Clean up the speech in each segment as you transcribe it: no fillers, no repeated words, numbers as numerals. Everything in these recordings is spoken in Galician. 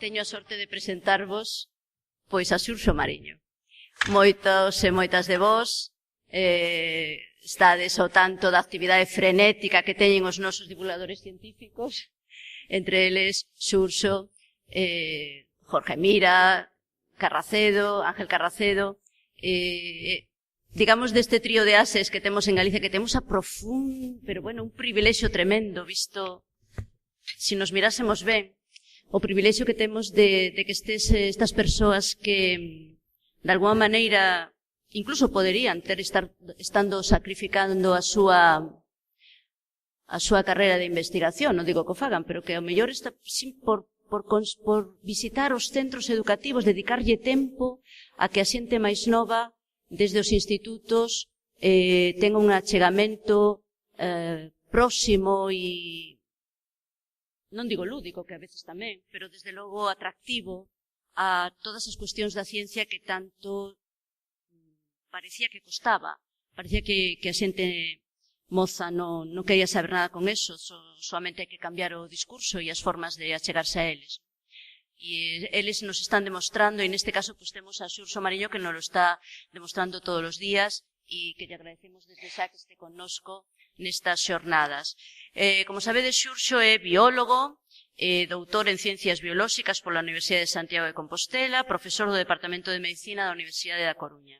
teño a sorte de presentarvos pois a Xurxo Mariño. Moitos e moitas de vós estades ao tanto da actividade frenética que teñen os nosos divulgadores científicos, entre eles Xurxo, Jorge Mira, Carracedo, Ángel Carracedo, digamos deste trío de ases que temos en Galicia, que temos a pero bueno, un privilexio tremendo, visto, si nos mirásemos ben, o privilexio que temos de que estas persoas que, de alguma maneira, incluso poderían estando sacrificando a súa carreira de investigación, non digo que o fagan, pero que ao mellor está por visitar os centros educativos, dedicarlle tempo a que a xente máis nova, desde os institutos, tenga un achegamento próximo e, non digo lúdico, que a veces tamén, pero desde logo atractivo a todas as cuestións da ciencia que tanto parecía que costaba. Parecía que a xente moza non quería saber nada con eso, solamente hai que cambiar o discurso e as formas de achegarse a eles. E eles nos están demostrando, e neste caso pues temos a Xurxo Mariño que nos lo está demostrando todos os días e que lle agradecemos desde xa que este connosco nestas xornadas. Como sabedes, Xurxo é biólogo, doutor en Ciencias Biolóxicas pola Universidade de Santiago de Compostela, profesor do Departamento de Medicina da Universidade da Coruña.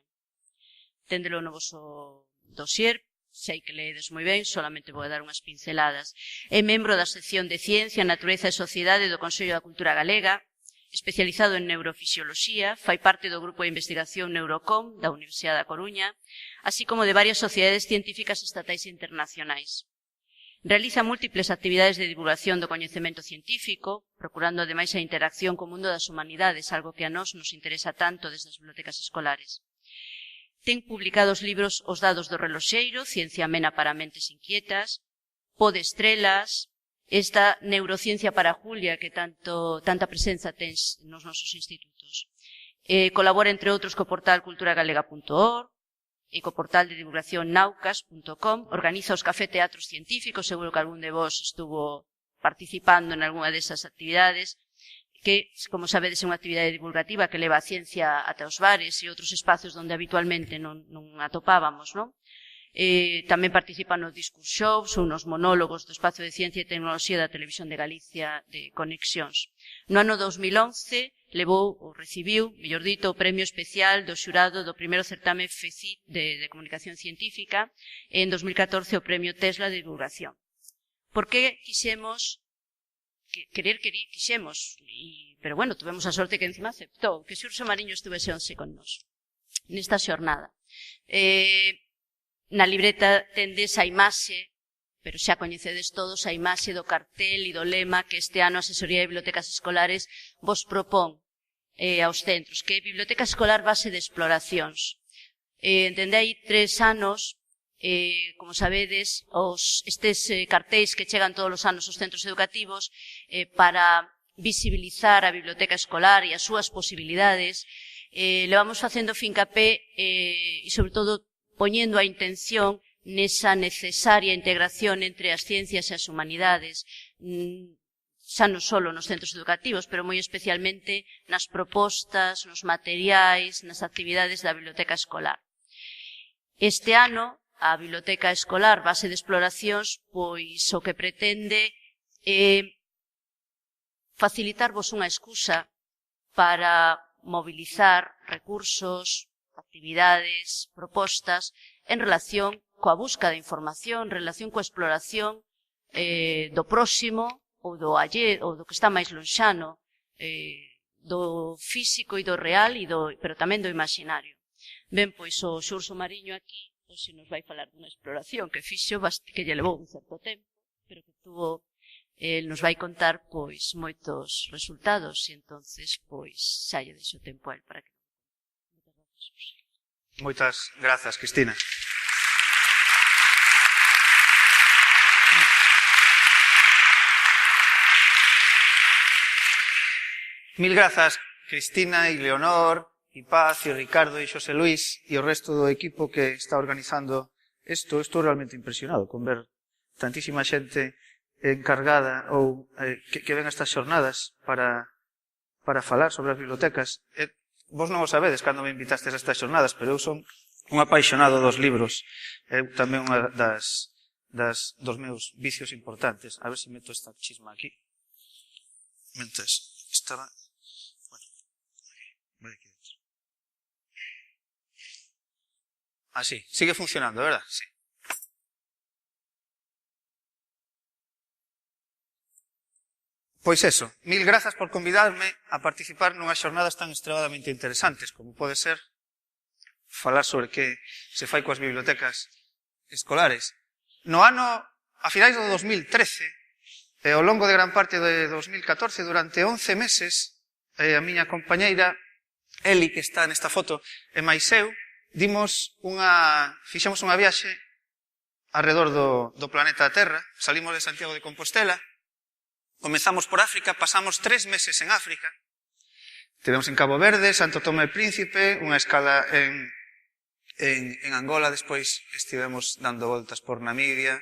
Téndelo no voso dossier, sei que leedes moi ben, solamente vou dar unhas pinceladas. É membro da sección de Ciencia, Natureza e Sociedade do Consello da Cultura Galega, especializado en neurofisioloxía, fai parte do grupo de investigación Neurocom da Universidade da Coruña, así como de varias sociedades científicas estatais e internacionais. Realiza múltiples actividades de divulgación do coñecemento científico, procurando ademais a interacción co mundo das humanidades, algo que a nós nos interesa tanto desde as bibliotecas escolares. Ten publicados libros Os dados do reloxeiro, Ciencia amena para mentes inquietas, Po de estrelas, esta Neurociencia para Julia, que tanta presenza tens nos nosos institutos. Colabora, entre outros, co portal culturagalega.org e co portal de divulgación naucas.com. Organiza os café teatros científicos, seguro que algún de vos estuvo participando en algunha desas actividades, que, como sabedes, é unha actividade divulgativa que leva a ciencia ata os bares e outros espacios onde habitualmente non atopábamos, non? Tamén participa nos discurse shows ou nos monólogos do Espacio de Ciencia e Tecnoloxía da Televisión de Galicia de Conexións. No ano 2011 recibiu, mellor dito, o premio especial do xurado do primeiro certame FECIT de comunicación científica e en 2014 o premio Tesla de divulgación. Por que quixemos, pero bueno, tuvemos a sorte que encima aceptou, que Xurxo Mariño estuvese onse con nos nesta xornada. Na libreta tendes a imaxe, pero xa coñecedes todos a imaxe do cartel e do lema que este ano a Asesoría de Bibliotecas Escolares vos propón aos centros, que é Biblioteca Escolar Base de Exploracións. Entendei 3 anos, como sabedes, estes cartéis que chegan todos os anos aos centros educativos para visibilizar a biblioteca escolar e as súas posibilidades, levamos facendo fincapé e, sobre todo, poñendo a intención nesa necesaria integración entre as ciencias e as humanidades, xa non só nos centros educativos, pero moi especialmente nas propostas, nos materiais, nas actividades da biblioteca escolar. Este ano, a Biblioteca Escolar Base de Exploracións, pois o que pretende é facilitarvos unha excusa para mobilizar recursos, actividades, propostas en relación coa busca de información, en relación coa exploración do próximo ou do que está máis lonxano, do físico e do real, pero tamén do imaginario. Ben, pois o Xurxo Mariño aquí se nos vai falar dunha exploración que fixo, que lle levou un certo tempo, pero que nos vai contar pois moitos resultados e entonces pois xa lle deixo tempo a él para que. Moitas grazas, Cristina. Mil grazas, Cristina e Leonor, e Paz, e Ricardo, e Xosé Luis, e o resto do equipo que está organizando isto. Estou realmente impresionado con ver tantísima xente encargada ou que ven estas xornadas para para falar sobre as bibliotecas. Vos non o sabedes cando me invitastes a estas xornadas, pero eu son un apaixonado dos libros. É tamén unha dos meus vicios importantes. A ver se meto esta chisma aquí. Mentes, estaba... Bueno, vai aquí dentro. Así, sigue funcionando, verdad? Sí. Pois eso, mil grazas por convidarme a participar nunhas xornadas tan extremadamente interesantes, como pode ser falar sobre que se fai coas bibliotecas escolares. No ano, a finais do 2013, e ao longo de gran parte de 2014, durante 11 meses, a miña compañeira, Eli, que está nesta foto, e máis eu, fixemos unha viaxe alrededor do planeta Terra. Salimos de Santiago de Compostela, comezamos por África, pasamos 3 meses en África, estivemos en Cabo Verde, Santo Tomé e Príncipe, unha escala en Angola, despois estivemos dando voltas por Namibia,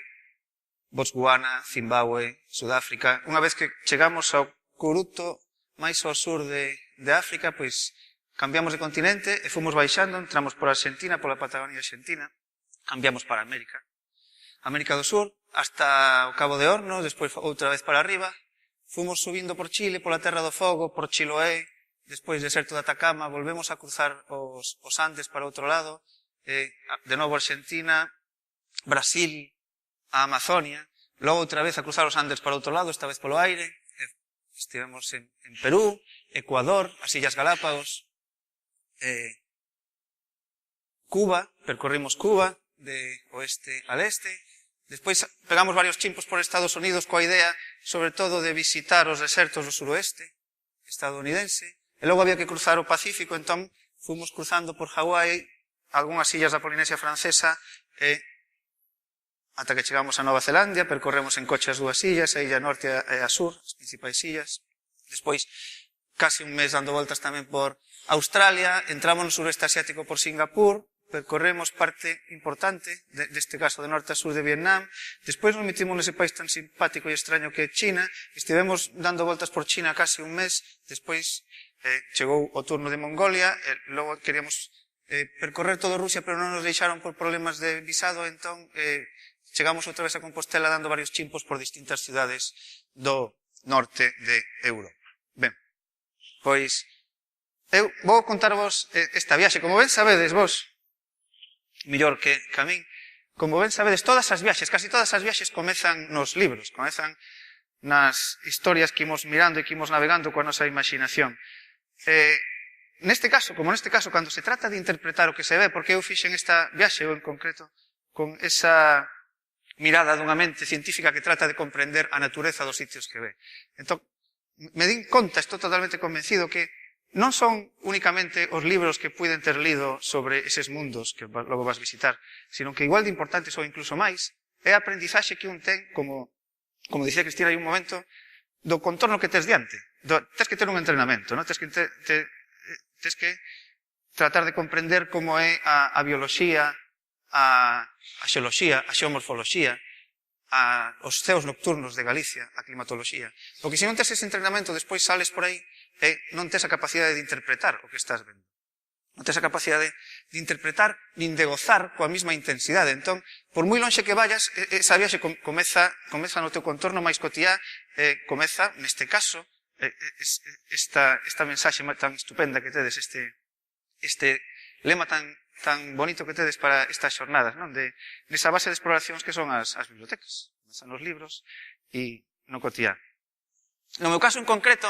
Botswana, Zimbabue, Sudáfrica. Unha vez que chegamos ao Curuto, máis ao sur de África, pois cambiamos de continente e fomos baixando, entramos por Argentina, pola Patagonia Argentina, cambiamos para América do Sur, hasta o Cabo de Hornos, despois outra vez para arriba, fomos subindo por Chile, pola Terra do Fogo, por Chiloé, despois deserto de Atacama, volvemos a cruzar os Andes para outro lado, de novo Argentina, Brasil, a Amazonia, logo outra vez a cruzar os Andes para outro lado, esta vez polo aire, estivemos en Perú, Ecuador, as Illas Galápagos, Cuba, percorrimos Cuba, de oeste al este, despois pegamos varios chimpos por Estados Unidos coa idea, sobre todo, de visitar os desertos do suroeste estadounidense, e logo había que cruzar o Pacífico, entón fomos cruzando por Hawái, algunhas illas da Polinesia Francesa, ata que chegamos a Nova Zelandia, percorremos en coche as dúas illas, a illa norte e a sur, as principais illas. Despois, casi un mes dando voltas tamén por Australia, entramos no sureste asiático por Singapur, percorremos parte importante, deste caso de norte a sur de Vietnam, despois nos metimos nese país tan simpático e extraño que é China, estivemos dando voltas por China casi un mes, despois chegou o turno de Mongolia, logo queríamos percorrer todo Rusia, pero non nos deixaron por problemas de visado, entón chegamos outra vez a Compostela dando varios chimpos por distintas cidades do norte de Europa. Ben, pois eu vou contarvos esta viaxe. Como ben sabedes vos, mellor que a min, como ben sabedes, todas as viaxes, casi todas as viaxes comezan nos libros, comezan nas historias que imos mirando e que imos navegando coa nosa imaginación. Neste caso, cando se trata de interpretar o que se ve, porque eu fixen esta viaxe, ou en concreto, con esa mirada dunha mente científica que trata de comprender a natureza dos sitios que ve. Entón, me din conta, estou totalmente convencido que non son únicamente os libros que puiden ter lido sobre eses mundos que logo vas visitar, sino que igual de importantes ou incluso máis, é a aprendizaxe que un ten, como dicía Cristina hai un momento, do contorno que tes diante. Tes que ter un entrenamento, non? Tes que tratar de comprender como é a bioloxía, a xeoloxía, a xeomorfoloxía, os ceos nocturnos de Galicia, a climatoloxía. Porque se non tes ese entrenamento, despois sales por aí e non tes a capacidade de interpretar o que estás vendo. Non tes a capacidade de interpretar nin de gozar coa mesma intensidade. Entón, por moi lonxe que vayas, esa viaxe comeza no teu contorno máis cotiá, comeza, neste caso, esta mensaxe tan estupenda que tedes, este lema tan bonito que tedes para estas xornadas, non? Nesa base de exploracións que son as bibliotecas, nos libros e no cotiá. No meu caso en concreto,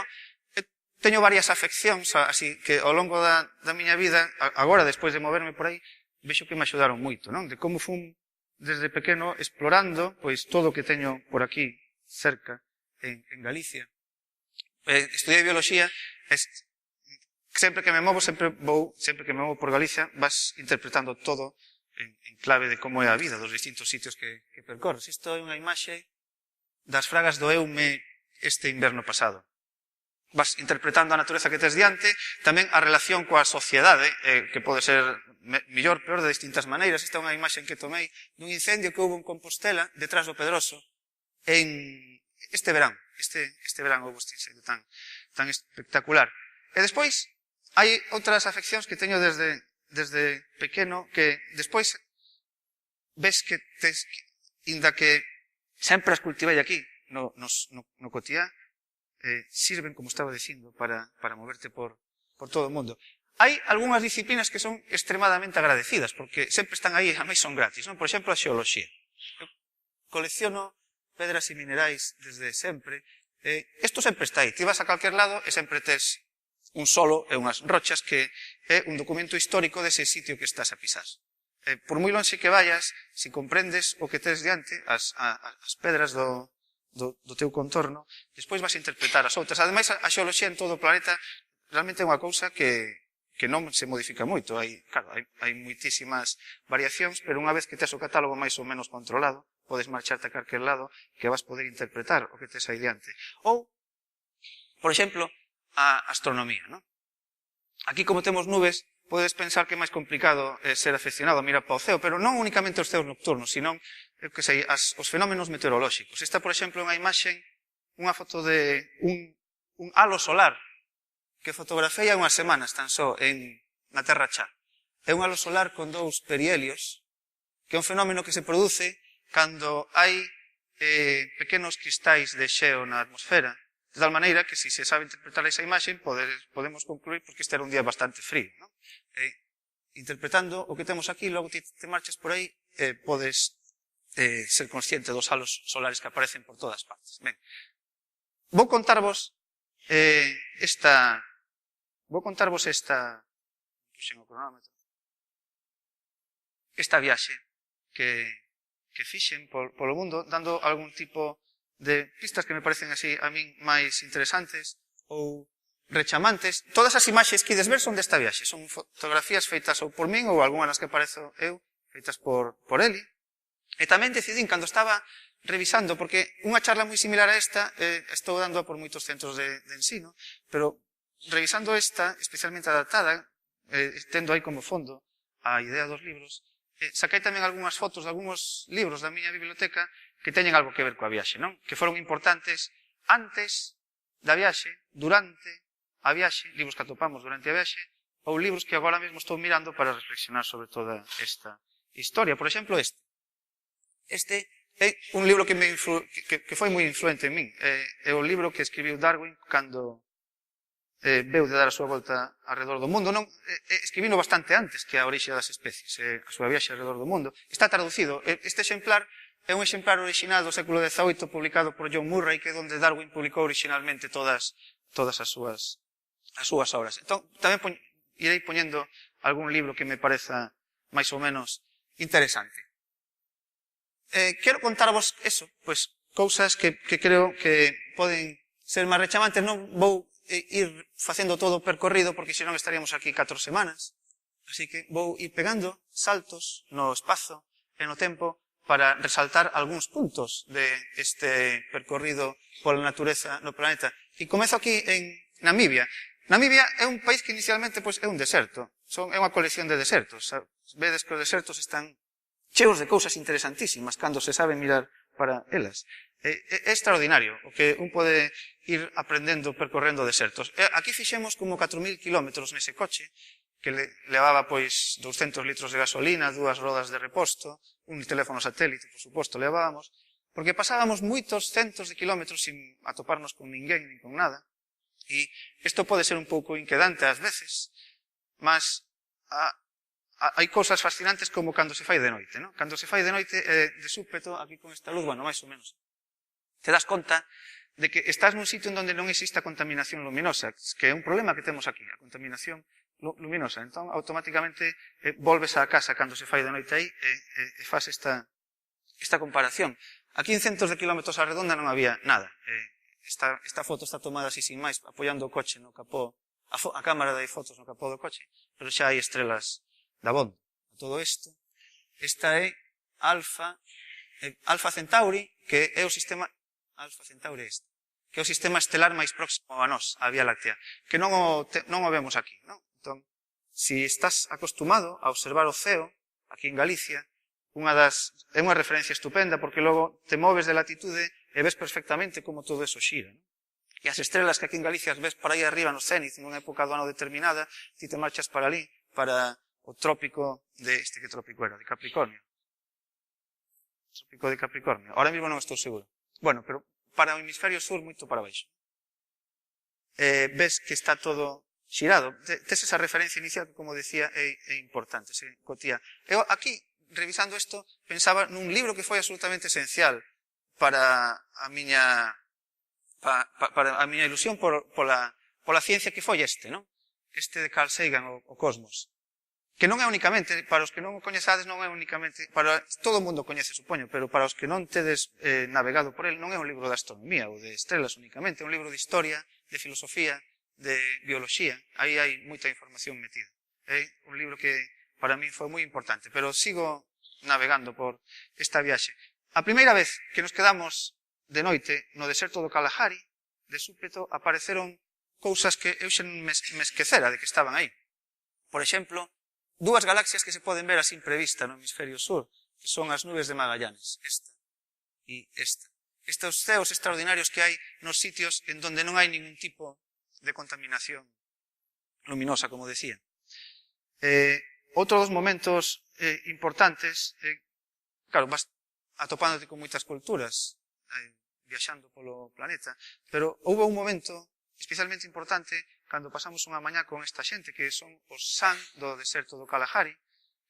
teño varias afeccións, así que ao longo da miña vida, agora, despois de moverme por aí, vexo que me axudaron moito, non? De como fun desde pequeno explorando, pois, todo o que teño por aquí, cerca, en Galicia. Estudiei bioloxía, sempre que me movo por Galicia, vas interpretando todo en clave de como é a vida dos distintos sitios que percorres. Isto é unha imaxe das fragas do Eume este inverno pasado. Vas interpretando a natureza que tes diante, tamén a relación coa sociedade, que pode ser mellor, peor, de distintas maneiras. Esta é unha imaxe que tomei dun incendio que houve en Compostela, detrás do Pedroso, este verán. este verán houve este insecto tan espectacular. E despois, hai outras afeccións que teño desde pequeno que despois ves que inda que sempre as cultivei aquí, no cotiá, sirven, como estaba dicindo, para moverte por todo o mundo. Hai algunhas disciplinas que son extremadamente agradecidas, porque sempre están aí, a máis son gratis, non? Por exemplo, a xeoloxía. Eu colecciono pedras e minerais desde sempre. Isto sempre está aí. Ti vas a calquer lado e sempre tes un solo e unhas rochas que é un documento histórico dese sitio que estás a pisar. Por moi longe que vayas, se comprendes o que tes diante, as pedras do teu contorno, despois vas a interpretar as outras. Ademais, a xeoloxía en todo o planeta realmente é unha cousa que non se modifica moito. Claro, hai moitísimas variacións, pero unha vez que tes o catálogo máis ou menos controlado, podes marcharte a calquer lado que vas poder interpretar o que tes aí diante. Ou, por exemplo, a astronomía, non? Aquí, como temos nubes, podes pensar que é máis complicado ser aficionado a mirar para o ceo, pero non únicamente os ceos nocturnos, sino, os fenómenos meteorolóxicos. Esta, por exemplo, é unha imaxe, unha foto de un halo solar que fotografei hai unhas semanas tan só na Terra Chá. É un halo solar con 2 perihelios, que é un fenómeno que se produce cando hai pequenos cristais de xeo na atmosfera, de tal maneira que se sabe interpretar esa imaxe, podemos concluir porque este era un día bastante frío, non? Interpretando o que temos aquí, logo te marchas por aí, podes ser consciente dos halos solares que aparecen por todas partes. Ben, vou contarvos esta viaxe que fixen polo mundo, dando algún tipo de pistas que me parecen así a min máis interesantes ou rechamantes. Todas as imaxes que ides ver son desta viaxe, son fotografías feitas ou por min ou algunhas nas que aparezo eu, feitas por Eli. E tamén decidín, cando estaba revisando, porque unha charla moi similar a esta estou dando por moitos centros de ensino, pero revisando esta, especialmente adaptada, tendo aí como fondo a idea dos libros, saquei tamén algunhas fotos de algúns libros da miña biblioteca que teñen algo que ver coa viaxe, non? Que foron importantes antes da viaxe, durante a viaxe, libros que atopamos durante a viaxe, ou libros que agora mesmo estou mirando para reflexionar sobre toda esta historia. Por exemplo, este. Este é un libro que foi moi influente en min. É o libro que escribiu Darwin cando veu de dar a súa volta alrededor do mundo. Escribino bastante antes que a orixe das especies, a súa viaxe alrededor do mundo. Está traducido. Este exemplar é un exemplar original do século XVIII publicado por John Murray, que é onde Darwin publicou originalmente todas as súas obras. Entón, tamén irei poñendo algún libro que me pareza máis ou menos interesante. Quero contarvos eso, pois, cousas que creo que poden ser máis rechamantes. Non vou ir facendo todo o percorrido, porque senón estaríamos aquí 4 semanas. Así que vou ir pegando saltos no espazo e no tempo para resaltar algúns puntos deste percorrido pola natureza no planeta. E comezo aquí en Namibia. Namibia é un país que inicialmente é un deserto. É unha colección de desertos. Vedes que os desertos están cheos de cousas interesantísimas cando se sabe mirar para elas. É extraordinario o que un pode ir aprendendo percorrendo desertos. Aquí fixemos como 4.000 kilómetros nese coche, que levaba pois 200 litros de gasolina, 2 rodas de reposto, un teléfono satélite, por suposto, levábamos, porque pasábamos moitos centos de kilómetros sin atoparnos con ninguén, nin con nada, e isto pode ser un pouco inquedante ás veces, mas hai cousas fascinantes como cando se fai de noite, non? Cando se fai de noite, de súpeto, aquí con esta luz, bueno, máis ou menos, te das conta de que estás nun sitio onde non existe a contaminación luminosa, que é un problema que temos aquí, a contaminación luminosa. Entón, automáticamente, volves á casa cando se fai de noite aí e faz esta comparación. Aquí en centos de kilómetros á redonda non había nada. Esta foto está tomada así sin máis, apoiando o coche no capó, a cámara de fotos no capó do coche, pero xa hai estrelas da Bond. Todo isto, esta é Alfa Centauri, que é o sistema Alfa Centauri que é o sistema estelar máis próximo a nós, a Vía Láctea, que non o vemos aquí, non? Entón, se estás acostumado a observar o ceo, aquí en Galicia, é unha referencia estupenda, porque logo te moves de latitude e ves perfectamente como todo eso xira, non? E as estrelas que aquí en Galicia as ves para aí arriba no cénit, nunha época do ano determinada, ti te marchas para ali, para o trópico de, que trópico era, de Capricornio. Trópico de Capricornio. Ahora mismo non estou seguro. Bueno, pero para o hemisferio sur, moito para baixo. Ves que está todo xirado. Tes esa referencia inicial que, como decía, é importante, se cotía. Eu aquí, revisando isto, pensaba nun libro que foi absolutamente esencial para a miña ilusión pola ciencia, que foi este, non? Este de Carl Sagan, o Cosmos. Que non é únicamente, para os que non o coñezades, non é únicamente, para todo o mundo coñece, supoño, pero para os que non tedes navegado por el, non é un libro de astronomía ou de estrelas únicamente, é un libro de historia, de filosofía, de bioloxía. Aí hai moita información metida. É un libro que para mí foi moi importante, pero sigo navegando por esta viaxe. A primeira vez que nos quedamos de noite no deserto do Kalahari, de súpeto apareceron cousas que eu xa me esquecera de que estaban aí. Por exemplo, dúas galaxias que se poden ver así imprevista no hemisferio sur, que son as nubes de Magallanes, esta e esta. Estes ceos extraordinarios que hai nos sitios en donde non hai ningún tipo de contaminación luminosa, como decía. Outro dos momentos importantes, claro, vas atopándote con moitas culturas, viaxando polo planeta, pero houve un momento especialmente importante cando pasamos unha mañá con esta xente, que son os San do deserto do Kalahari,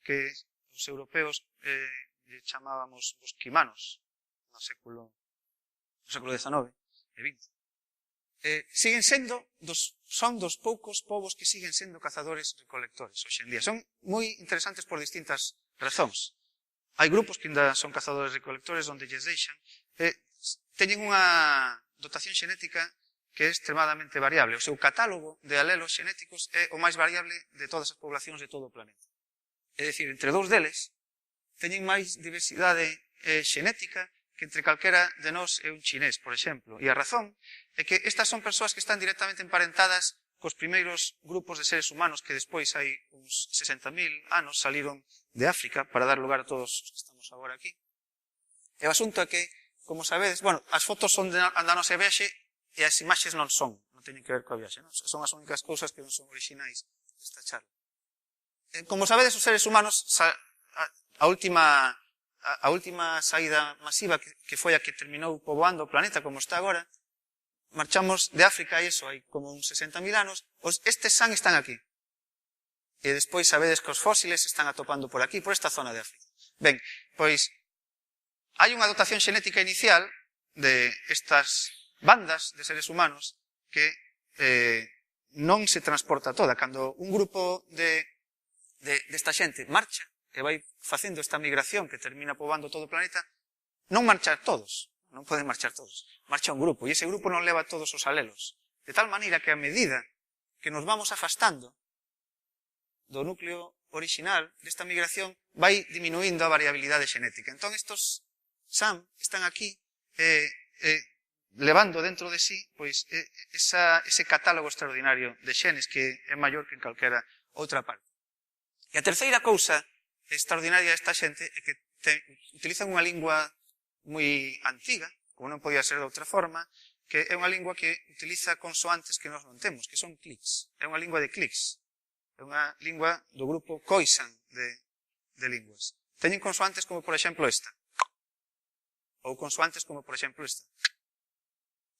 que os europeos lle chamábamos os quimanos no século XIX e XX. Siguen sendo, son dos poucos povos que siguen sendo cazadores-recolectores hoxe en día. Son moi interesantes por distintas razóns. Hai grupos que ainda son cazadores-recolectores onde lles deixan, teñen unha dotación xenética que é extremadamente variable. O seu catálogo de alelos xenéticos é o máis variable de todas as poblacións de todo o planeta. É dicir, entre dous deles, teñen máis diversidade xenética que entre calquera de nós é un chinés, por exemplo. E a razón é que estas son persoas que están directamente emparentadas cos primeiros grupos de seres humanos que despois hai uns 60.000 anos saliron de África para dar lugar a todos os que estamos agora aquí. E o asunto é que, como sabedes, bueno, as fotos son da nosa viaxe e as imaxes non teñen que ver coa viaxe, non? Son as únicas cousas que non son orixinais desta charla. Como sabedes, os seres humanos, a última saída masiva que foi a que terminou poboando o planeta como está agora, marchamos de África, e iso hai como uns 60.000 anos, estes San están aquí. E despois sabedes que os fósiles están atopando por aquí, por esta zona de África. Ben, pois, hai unha dotación xenética inicial de estas bandas de seres humanos que non se transporta toda. Cando un grupo desta xente marcha, que vai facendo esta migración que termina poboando todo o planeta, non marchan todos, non poden marchar todos. Marcha un grupo, e ese grupo non leva todos os alelos. De tal maneira que a medida que nos vamos afastando do núcleo original desta migración, vai diminuindo a variabilidade xenética. Entón, estos Sam están aquí levando dentro de sí pois ese catálogo extraordinario de xenes que é maior que en calquera outra parte. E a terceira cousa extraordinaria desta xente é que utilizan unha lingua moi antiga, como non podía ser de outra forma, que é unha lingua que utiliza consoantes que nós non temos, que son clics. É unha lingua de clics. É unha lingua do grupo Khoisan de linguas. Teñen consoantes como, por exemplo, esta. Ou consoantes como, por exemplo, esta.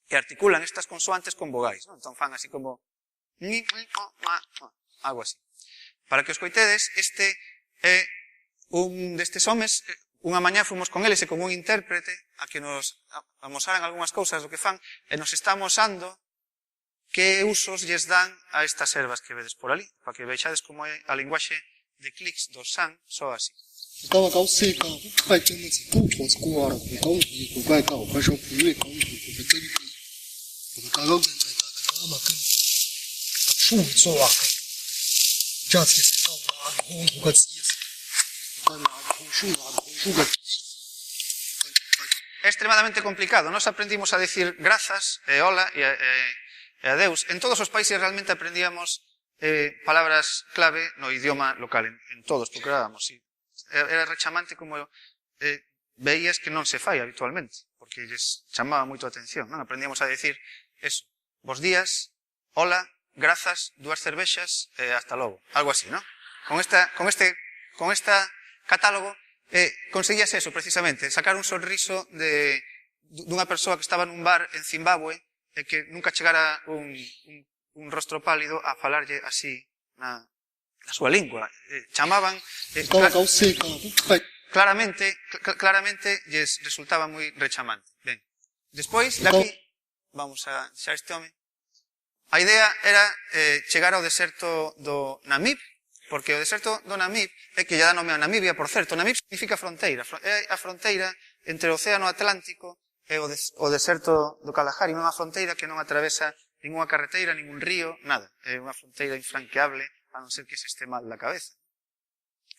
Que articulan estas consoantes con vogais, non? Entón fan así como algo así. Para que os coitedes, este é un destes homes. Unha mañá fomos con eles e con un intérprete a que nos amosaran algunhas cousas do que fan, e nos está amosando que usos lles dan a estas ervas que vedes por ali, para que vexades como é a linguaxe de clics do San, só así. É extremadamente complicado. Nós aprendimos a decir grazas, e hola, e adeus. En todos os países realmente aprendíamos palabras clave no idioma local, en todos, porque éramos, sí. Era rechamante como veías que non se fai habitualmente, porque lles chamaba moito a atención, non? Aprendíamos a decir eso, bos días, hola, grazas, 2 cervexas, hasta logo, algo así, non? Con este catálogo conseguías eso, precisamente, sacar un sorriso dunha persoa que estaba nun bar en Zimbabue e que nunca chegara un rostro pálido a falarlle así na súa lingua. Chamaban... Claramente lles resultaba moi rechamante. Ben, despois daqui, vamos a deixar este home, a idea era chegar ao deserto do Namib, porque o deserto do Namib é que lle dá nome a Namibia, por certo. Namib significa fronteira, é a fronteira entre o Océano Atlántico e o deserto do Kalahari, unha fronteira que non atravesa ninguna carreteira, ningún río, nada. É unha fronteira infranqueable, a non ser que se este mal da cabeza.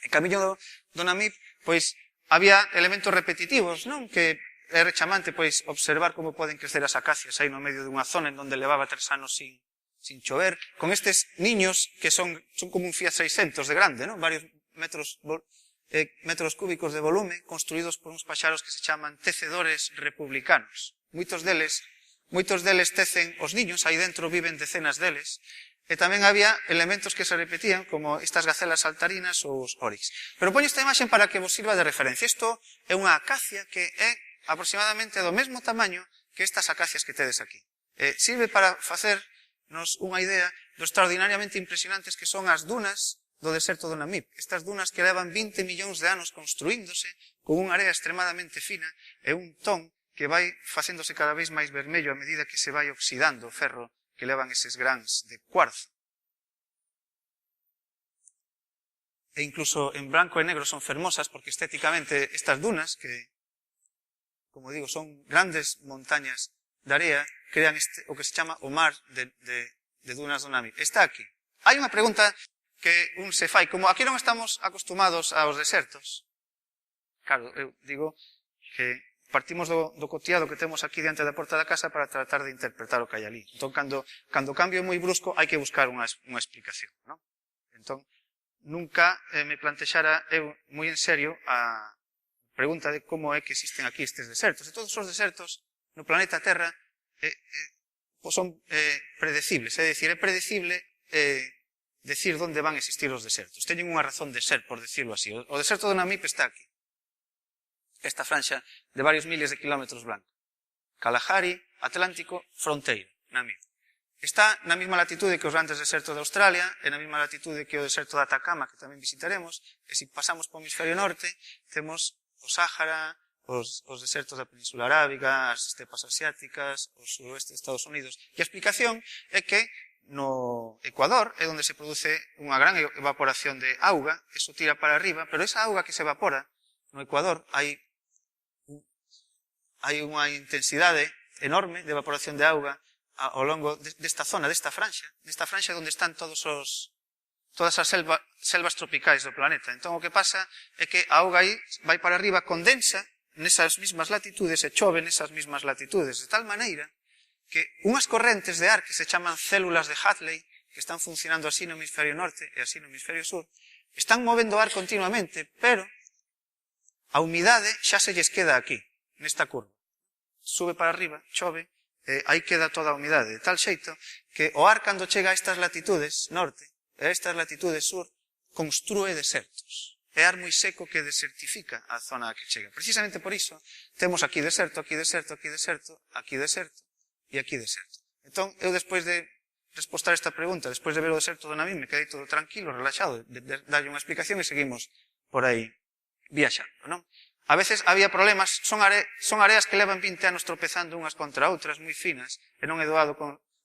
En camiño do Namib, pois, había elementos repetitivos, non? Que é rechamante, pois, observar como poden crecer as acacias aí no medio dunha zona en donde levaba 3 anos sin chover, con estes niños que son como un Fiat 600 de grande, non? Varios metros cúbicos de volume, construídos por uns paxaros que se chaman tecedores republicanos. Moitos deles tecen os niños, aí dentro viven decenas deles, e tamén había elementos que se repetían, como estas gacelas saltarinas ou os oryx. Pero poño esta imaxe para que vos sirva de referencia. Isto é unha acacia que é aproximadamente do mesmo tamaño que estas acacias que tedes aquí. Sirve para facernos unha idea do extraordinariamente impresionantes que son as dunas do deserto do Namib. Estas dunas que levan 20 millóns de anos construíndose con unha area extremadamente fina e un ton que vai facéndose cada vez máis vermello a medida que se vai oxidando o ferro que levan eses grans de cuarzo. E incluso en branco e negro son fermosas porque estéticamente estas dunas, que, como digo, son grandes montañas de area, crean o que se chama o mar de dunas do Namib. Está aquí. Hai unha pregunta que un se fai, como aquí non estamos acostumados aos desertos. Claro, eu digo que partimos do cotiado que temos aquí diante da porta da casa para tratar de interpretar o que hai ali. Entón, cando o cambio é moi brusco, hai que buscar unha explicación, non? Entón, nunca me plantexara eu moi en serio a pregunta de como é que existen aquí estes desertos. E todos os desertos no planeta Terra son predecibles, é dicir, é predecible decir onde van existir os desertos. Teñen unha razón de ser, por decirlo así. O deserto do Namib está aquí. Esta franxa de varios miles de kilómetros blanca. Kalahari, Atlántico, fronteira, Namib. Está na mesma latitude que os grandes desertos de Australia, e na mesma latitude que o deserto de Atacama, que tamén visitaremos, e se pasamos po hemisferio norte, temos o Sáhara, os desertos da Península Arábiga, as estepas asiáticas, o suroeste de Estados Unidos. E a explicación é que no Ecuador é onde se produce unha gran evaporación de auga, eso tira para arriba, pero esa auga que se evapora no Ecuador hai unha intensidade enorme de evaporación de auga ao longo desta zona, desta franxa onde están todas as selvas tropicais do planeta. Entón, o que pasa é que a auga aí vai para arriba, condensa nesas mismas latitudes e chove nesas mismas latitudes, de tal maneira que unhas correntes de ar que se chaman células de Hadley, que están funcionando así no hemisferio norte e así no hemisferio sur, están movendo ar continuamente, pero a humidade xa se lles queda aquí, nesta curva. Sube para arriba, chove, aí queda toda a humidade, de tal xeito que o ar cando chega a estas latitudes norte e a estas latitudes sur construe desertos. É ar moi seco que desertifica a zona a que chega. Precisamente por iso temos aquí deserto, aquí deserto, aquí deserto, aquí deserto e aquí deserto. Entón, eu despois de respostar esta pregunta, despois de ver o deserto do Namib, me quedei todo tranquilo, relaxado, de darlle unha explicación e seguimos por aí viaxando, non? A veces había problemas, son areas que levan 20 anos tropezando unhas contra outras, moi finas, e non é doado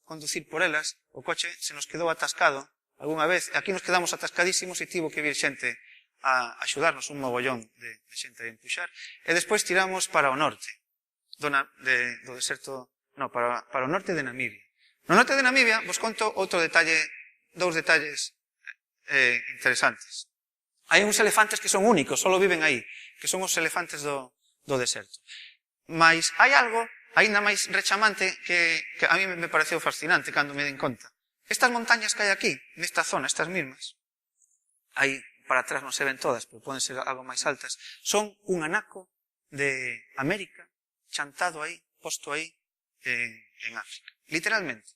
conducir por elas, o coche se nos quedou atascado algunha vez, aquí nos quedamos atascadísimos e tivo que vir xente a axudarnos, un mogollón de xente a empuxar, e despois tiramos para o norte, do deserto, para o norte de Namibia. No norte de Namibia vos conto dous detalles interesantes. Hai uns elefantes que son únicos, só viven aí, que son os elefantes do deserto. Mas hai algo aínda máis rechamante que a mí me pareceu fascinante cando me den conta. Estas montañas que hai aquí, nesta zona, estas mismas, aí para atrás non se ven todas, pero poden ser algo máis altas, son un anaco de América chantado aí, posto aí en África. Literalmente.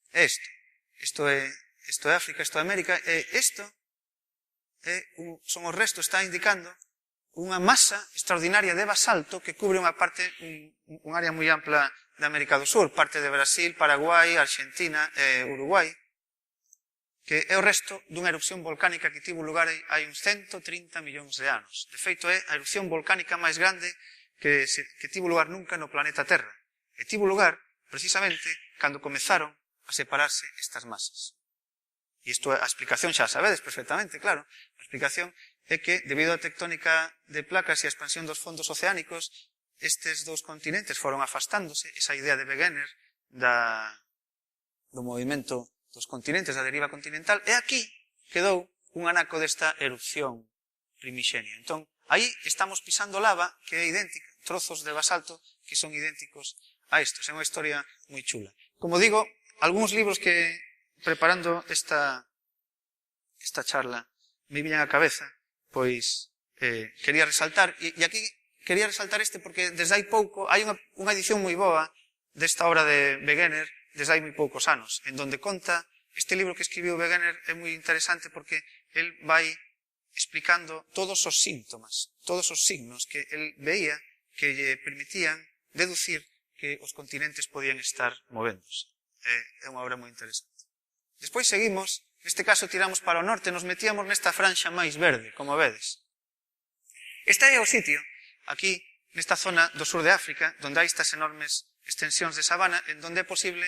É isto. Isto é África, isto é América, e isto son os restos, está indicando unha masa extraordinaria de basalto que cubre unha parte, un área moi ampla de América do Sur, parte de Brasil, Paraguai, Argentina e Uruguai, que é o resto dunha erupción volcánica que tivo lugar hai uns 130 millóns de anos. De feito, é a erupción volcánica máis grande que tivo lugar nunca no planeta Terra. E tivo lugar, precisamente, cando comezaron a separarse estas masas. E isto, a explicación xa a sabedes perfectamente, claro. A explicación é que, debido á tectónica de placas e a expansión dos fondos oceánicos, estes dous continentes foron afastándose, esa idea de Wegener do movimento dos continentes, da deriva continental, e aquí quedou un anaco desta erupción primixenia. Entón, aí estamos pisando lava que é idéntica, trozos de basalto que son idénticos a estos. É unha historia moi chula. Como digo, algúns libros que, preparando esta charla, me viñan á cabeza, pois quería resaltar, e aquí quería resaltar este porque desde hai pouco hai unha edición moi boa desta obra de Wegener desde hai moi poucos anos, en donde conta este libro que escribiu Wegener é moi interesante porque el vai explicando todos os síntomas, todos os signos que el veía que lle permitían deducir que os continentes podían estar movéndose. É unha obra moi interesante. Despois seguimos, neste caso tiramos para o norte, nos metíamos nesta franxa máis verde, como vedes. Este é o sitio, aquí, nesta zona do sur de África, donde hai estas enormes extensións de sabana, en donde é posible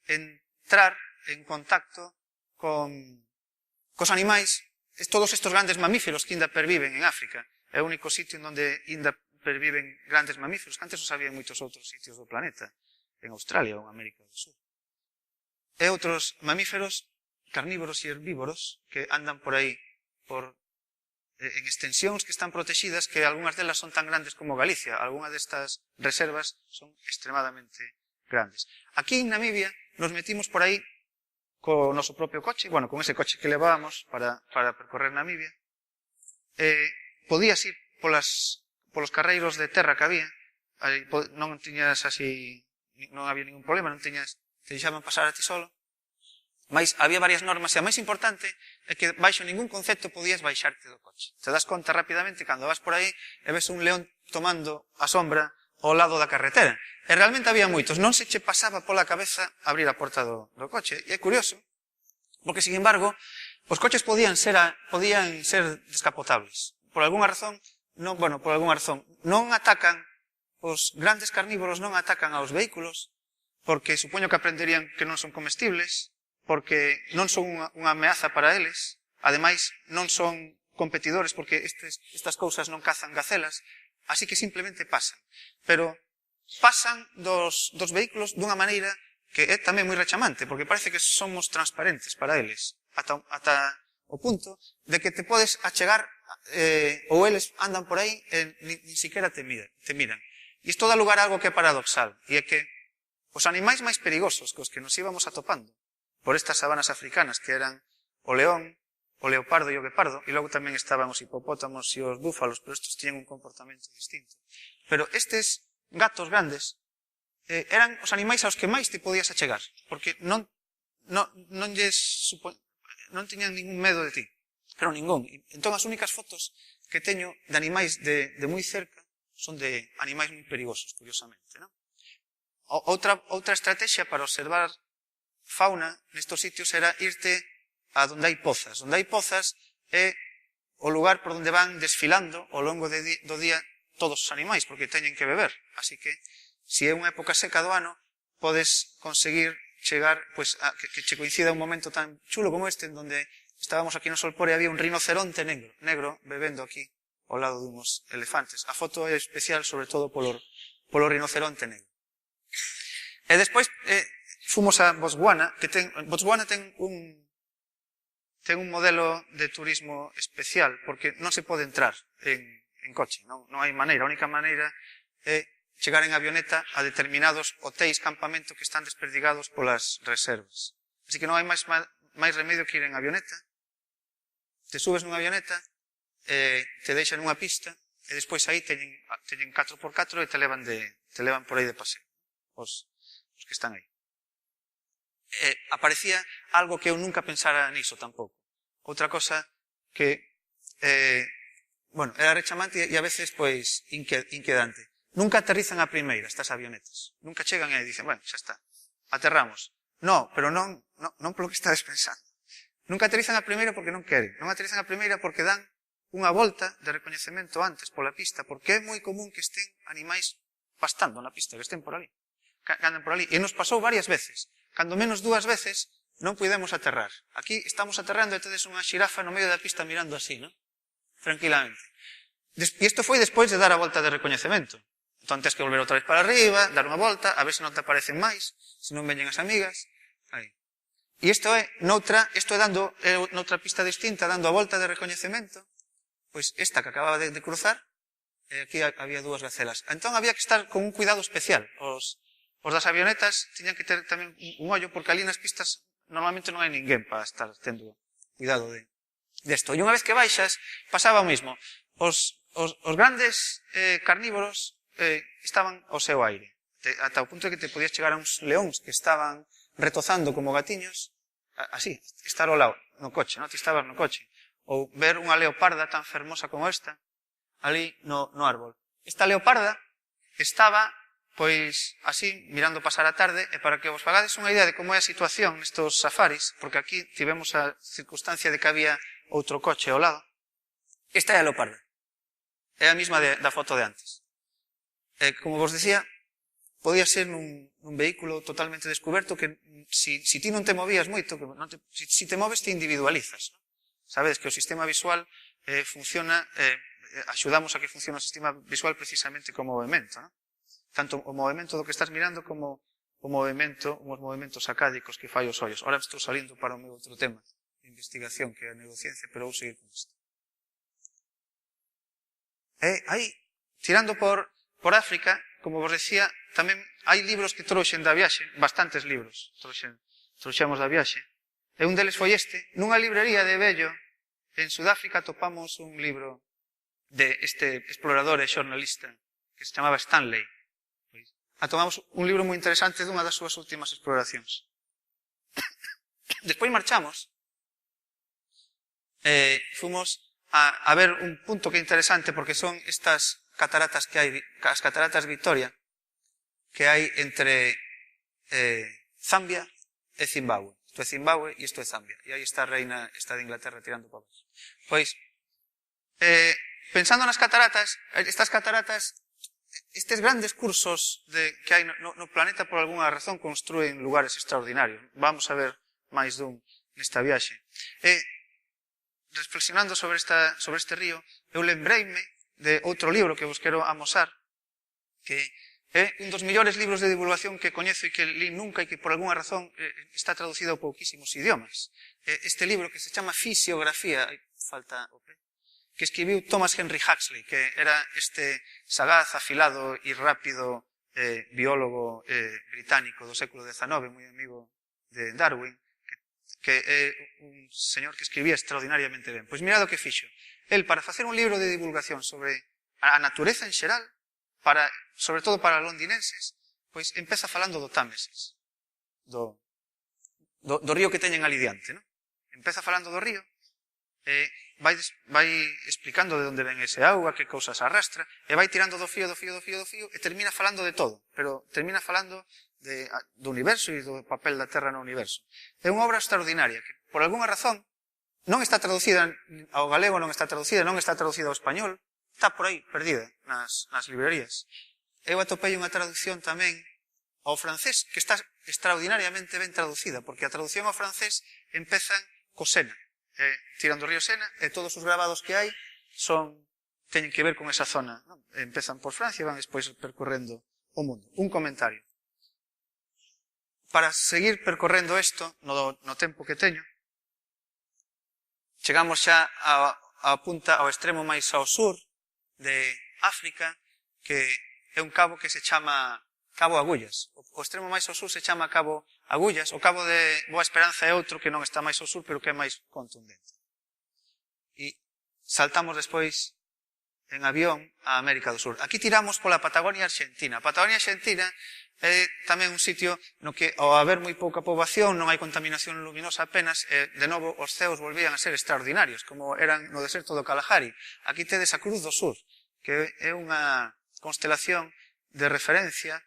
entrar en contacto cos animais, todos estes grandes mamíferos que ainda perviven en África. É o único sitio en donde ainda perviven grandes mamíferos, que antes os había en moitos outros sitios do planeta, en Australia ou en América do Sur. E outros mamíferos carnívoros e herbívoros que andan por aí en extensións que están protegidas, que algunhas delas son tan grandes como Galicia. Algunhas destas reservas son extremadamente grandes. Aquí en Namibia nos metimos por aí co noso propio coche, bueno, con ese coche que levábamos para percorrer Namibia. Podías ir polos carreiros de terra que había, non tiñas así, non había ningún problema, te deixaban pasar a ti solo. Mas había varias normas e a máis importante é que baixo ningún concepto podías baixarte do coche. Te das conta rapidamente cando vas por aí e ves un león tomando a sombra ao lado da carretera. E realmente había moitos. Non se che pasaba pola cabeza abrir a porta do coche. E é curioso, porque, sin embargo, os coches podían ser descapotables. Por algunha razón, non atacan, os grandes carnívoros non atacan aos vehículos, porque supoño que aprenderían que non son comestibles, porque non son unha ameaza para eles, ademais non son competidores porque estas cousas non cazan gacelas, así que simplemente pasan. Pero pasan dos vehículos dunha maneira que é tamén moi rechamante, porque parece que somos transparentes para eles, ata o punto de que te podes achegar ou eles andan por aí e nin siquiera te miran. E isto dá lugar a algo que é paradoxal, e é que os animais máis perigosos cos que nos íbamos atopando por estas sabanas africanas, que eran o león, o leopardo e o guepardo, e logo tamén estaban os hipopótamos e os búfalos, pero estes tiñen un comportamento distinto. Pero estes gatos grandes eran os animais aos que máis te podías achegar, porque non tiñan ningún medo de ti, pero ningún. Entón, as únicas fotos que teño de animais de moi cerca son de animais moi perigosos, curiosamente, non? Outra estrategia para observar fauna nestos sitios era irte a donde hai pozas. Donde hai pozas é o lugar por onde van desfilando ao longo do día todos os animais, porque teñen que beber. Así que, se é unha época seca do ano, podes conseguir chegar, pois, que che coincida un momento tan chulo como este, en donde estábamos aquí no Solpore e había un rinoceronte negro bebendo aquí ao lado dunhos elefantes. A foto é especial, sobre todo, polo rinoceronte negro. E despois fomos a Botswana, Botswana ten un modelo de turismo especial, porque non se pode entrar en coche, non hai maneira. A única maneira é chegar en avioneta a determinados hotéis, campamento que están desperdigados polas reservas. Así que non hai máis remedio que ir en avioneta. Te subes nunha avioneta, te deixan nunha pista, e despois aí teñen 4x4 e te levan por aí de paseo, os que están aí. Aparecía algo que eu nunca pensara niso tampouco. Outra cosa que, era rechamante e a veces, pois, inquiedante. Nunca aterrizan a primeira estas avionetas. Nunca chegan e dicen, bueno, xa está, aterramos. No, pero non polo que estades pensando. Nunca aterrizan a primeira porque non queren. Non aterrizan a primeira porque dan unha volta de recoñecemento antes pola pista, porque é moi común que estén animais pastando na pista, que estén por ali, que anden por ali. E nos pasou varias veces. Cando menos 2 veces non pudemos aterrar. Aquí estamos aterrando e tedes unha xirafa no medio da pista mirando así, ¿no? Tranquilamente. E isto foi despois de dar a volta de recoñecemento. Entón tens que volver outra vez para arriba, dar unha volta, a ver se non te aparecen máis, se non veñen as amigas. Aí. E isto é noutra pista distinta, dando a volta de recoñecemento. Pois esta que acababa de cruzar, aquí había 2 gacelas. Entón había que estar con un cuidado especial. Os das avionetas tiñan que ter tamén un ollo, porque ali nas pistas normalmente non hai ninguén para estar tendo cuidado desto. E unha vez que baixas, pasaba o mismo. Os grandes carnívoros estaban ao seu aire, ata o punto de que te podías chegar a uns leóns que estaban retozando como gatiños, así, estar ao lado, no coche, non? Ti estabas no coche. Ou ver unha leoparda tan fermosa como esta, ali no árbol. Esta leoparda estaba, pois, así, mirando pasar a tarde, e para que vos fagades unha idea de como é a situación nestos safaris, porque aquí tivemos a circunstancia de que había outro coche ao lado, esta é a leoparda. É a mesma da foto de antes. Como vos decía, podía ser nun vehículo totalmente descoberto que si ti non te movías moito, si te moves te individualizas, non? Sabedes que o sistema visual funciona, axudamos a que funcione o sistema visual precisamente como movimento, non? Tanto o movimento do que estás mirando como os movimentos acádicos que fai os ollos. Ahora estou salindo para o meu outro tema de investigación, que é a neurociencia, pero vou seguir con isto. Aí, tirando por África, como vos decía, tamén hai libros que trouxen da viaxe, bastantes libros trouxemos da viaxe, e un deles foi este. Nunha librería de Bello, en Sudáfrica, topamos un libro de este explorador e xornalista que se chamaba Stanley. Atomamos un libro moi interesante dunha das súas últimas exploracións. Despois marchamos, fomos a ver un punto que é interesante, porque son estas cataratas que hai, as cataratas Victoria, que hai entre Zambia e Zimbabue. Isto é Zimbabue e isto é Zambia. E aí está a reina esta de Inglaterra tirando para abaixo. Pois, pensando nas cataratas, estas cataratas, estes grandes cursos que hai no planeta por algunha razón construen lugares extraordinarios. Vamos a ver máis dun nesta viaxe. Reflexionando sobre este río, eu lembreime de outro libro que vos quero amosar, que é un dos mellores libros de divulgación que coñezo e que li nunca e que por algunha razón está traducido a pouquísimos idiomas. Este libro que se chama Fisiografía, que escribiu Thomas Henry Huxley, que era este sagaz, afilado e rápido biólogo británico do século XIX, moi amigo de Darwin, que é un señor que escribía extraordinariamente ben. Pois mirad o que fixo. El, para facer un libro de divulgación sobre a natureza en xeral, sobre todo para londinenses, pois empeza falando do Támesis, do río que teñen ali diante, non? Empeza falando do río, vai explicando de onde ven ese auga, que cousas arrastra, e vai tirando do fío, e termina falando de todo, pero termina falando do universo e do papel da Terra no universo. É unha obra extraordinaria, que por algunha razón non está traducida ao galego, non está traducida ao español, está por aí, perdida, nas librerías. Eu atopei unha traducción tamén ao francés, que está extraordinariamente ben traducida, porque a traducción ao francés empezan co Sena, tirando o río Sena, e todos os grabados que hai teñen que ver con esa zona, non? Empezan por Francia e van despois percorrendo o mundo. Un comentario. Para seguir percorrendo isto, no tempo que teño, chegamos xa ao extremo máis ao sur de África, que é un cabo que se chama Cabo Agullas. O extremo máis ao sur se chama Cabo Agullas. O Cabo de Boa Esperanza é outro que non está máis ao sur, pero que é máis contundente. E saltamos despois en avión a América do Sur. Aquí tiramos pola Patagonia Argentina. A Patagonia Argentina é tamén un sitio no que, ao haber moi pouca poboación, non hai contaminación luminosa apenas, de novo, os ceos volvían a ser extraordinarios, como eran no deserto do Kalahari. Aquí tedes a Cruz do Sur, que é unha constelación de referencia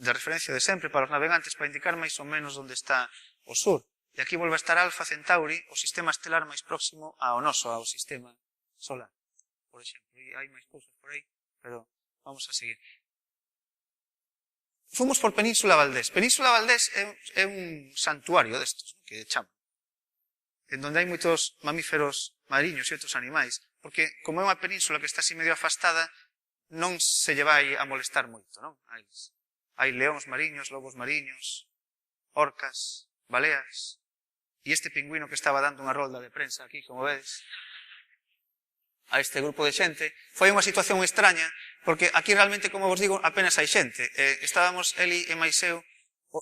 de sempre para os navegantes, para indicar máis ou menos onde está o sur. E aquí volve a estar Alfa Centauri, o sistema estelar máis próximo ao noso, ao sistema solar, por exemplo. E hai máis cousas por aí, pero vamos a seguir. Fomos por Península Valdés. Península Valdés é un santuario destos, que chaman, en donde hai moitos mamíferos mariños e outros animais, porque como é unha península que está así medio afastada, non se lle vai a molestar moito, non? Hai leóns mariños, lobos mariños, orcas, baleas, e este pingüino que estaba dando unha rolda de prensa aquí, como vedes, a este grupo de xente, foi unha situación extraña, porque aquí realmente, como vos digo, apenas hai xente. Estábamos Eli e máis eu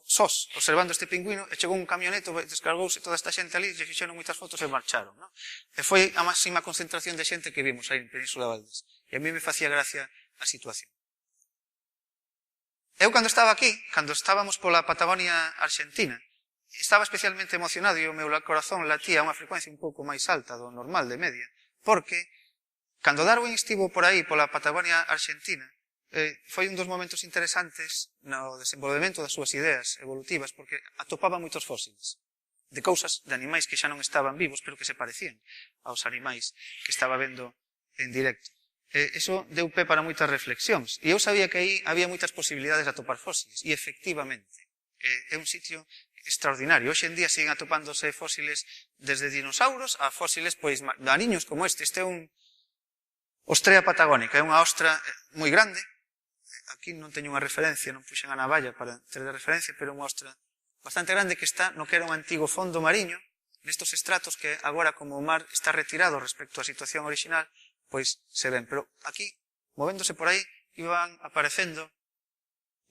sós, observando este pingüino, e chegou un camioneto, descargouse toda esta xente ali, e fixeron moitas fotos e marcharon, non? E foi a máxima concentración de xente que vimos aí en Península Valdés. E a mí me facía gracia a situación. Eu cando estaba aquí, cando estábamos pola Patagonia Argentina, estaba especialmente emocionado e o meu corazón latía a unha frecuencia un pouco máis alta do normal, de media, porque cando Darwin estivo por aí pola Patagonia Argentina, foi un dos momentos interesantes no desenvolvemento das súas ideas evolutivas, porque atopaba moitos fósiles de cousas, de animais que xa non estaban vivos, pero que se parecían aos animais que estaba vendo en directo. Eso deu pé para moitas reflexións, e eu sabía que aí había moitas posibilidades de atopar fósiles, e efectivamente, é un sitio extraordinario. Hoxe en día siguen atopándose fósiles desde dinosauros a fósiles, pois, mariños como este. Este é un ostrea patagónica, é unha ostra moi grande. Aquí non teño unha referencia, non puxen a navalla para ter de referencia, pero unha ostra bastante grande que está no que era un antigo fondo mariño, nestos estratos que agora, como o mar está retirado respecto á situación original, pois se ven. Pero aquí, movéndose por aí, iban aparecendo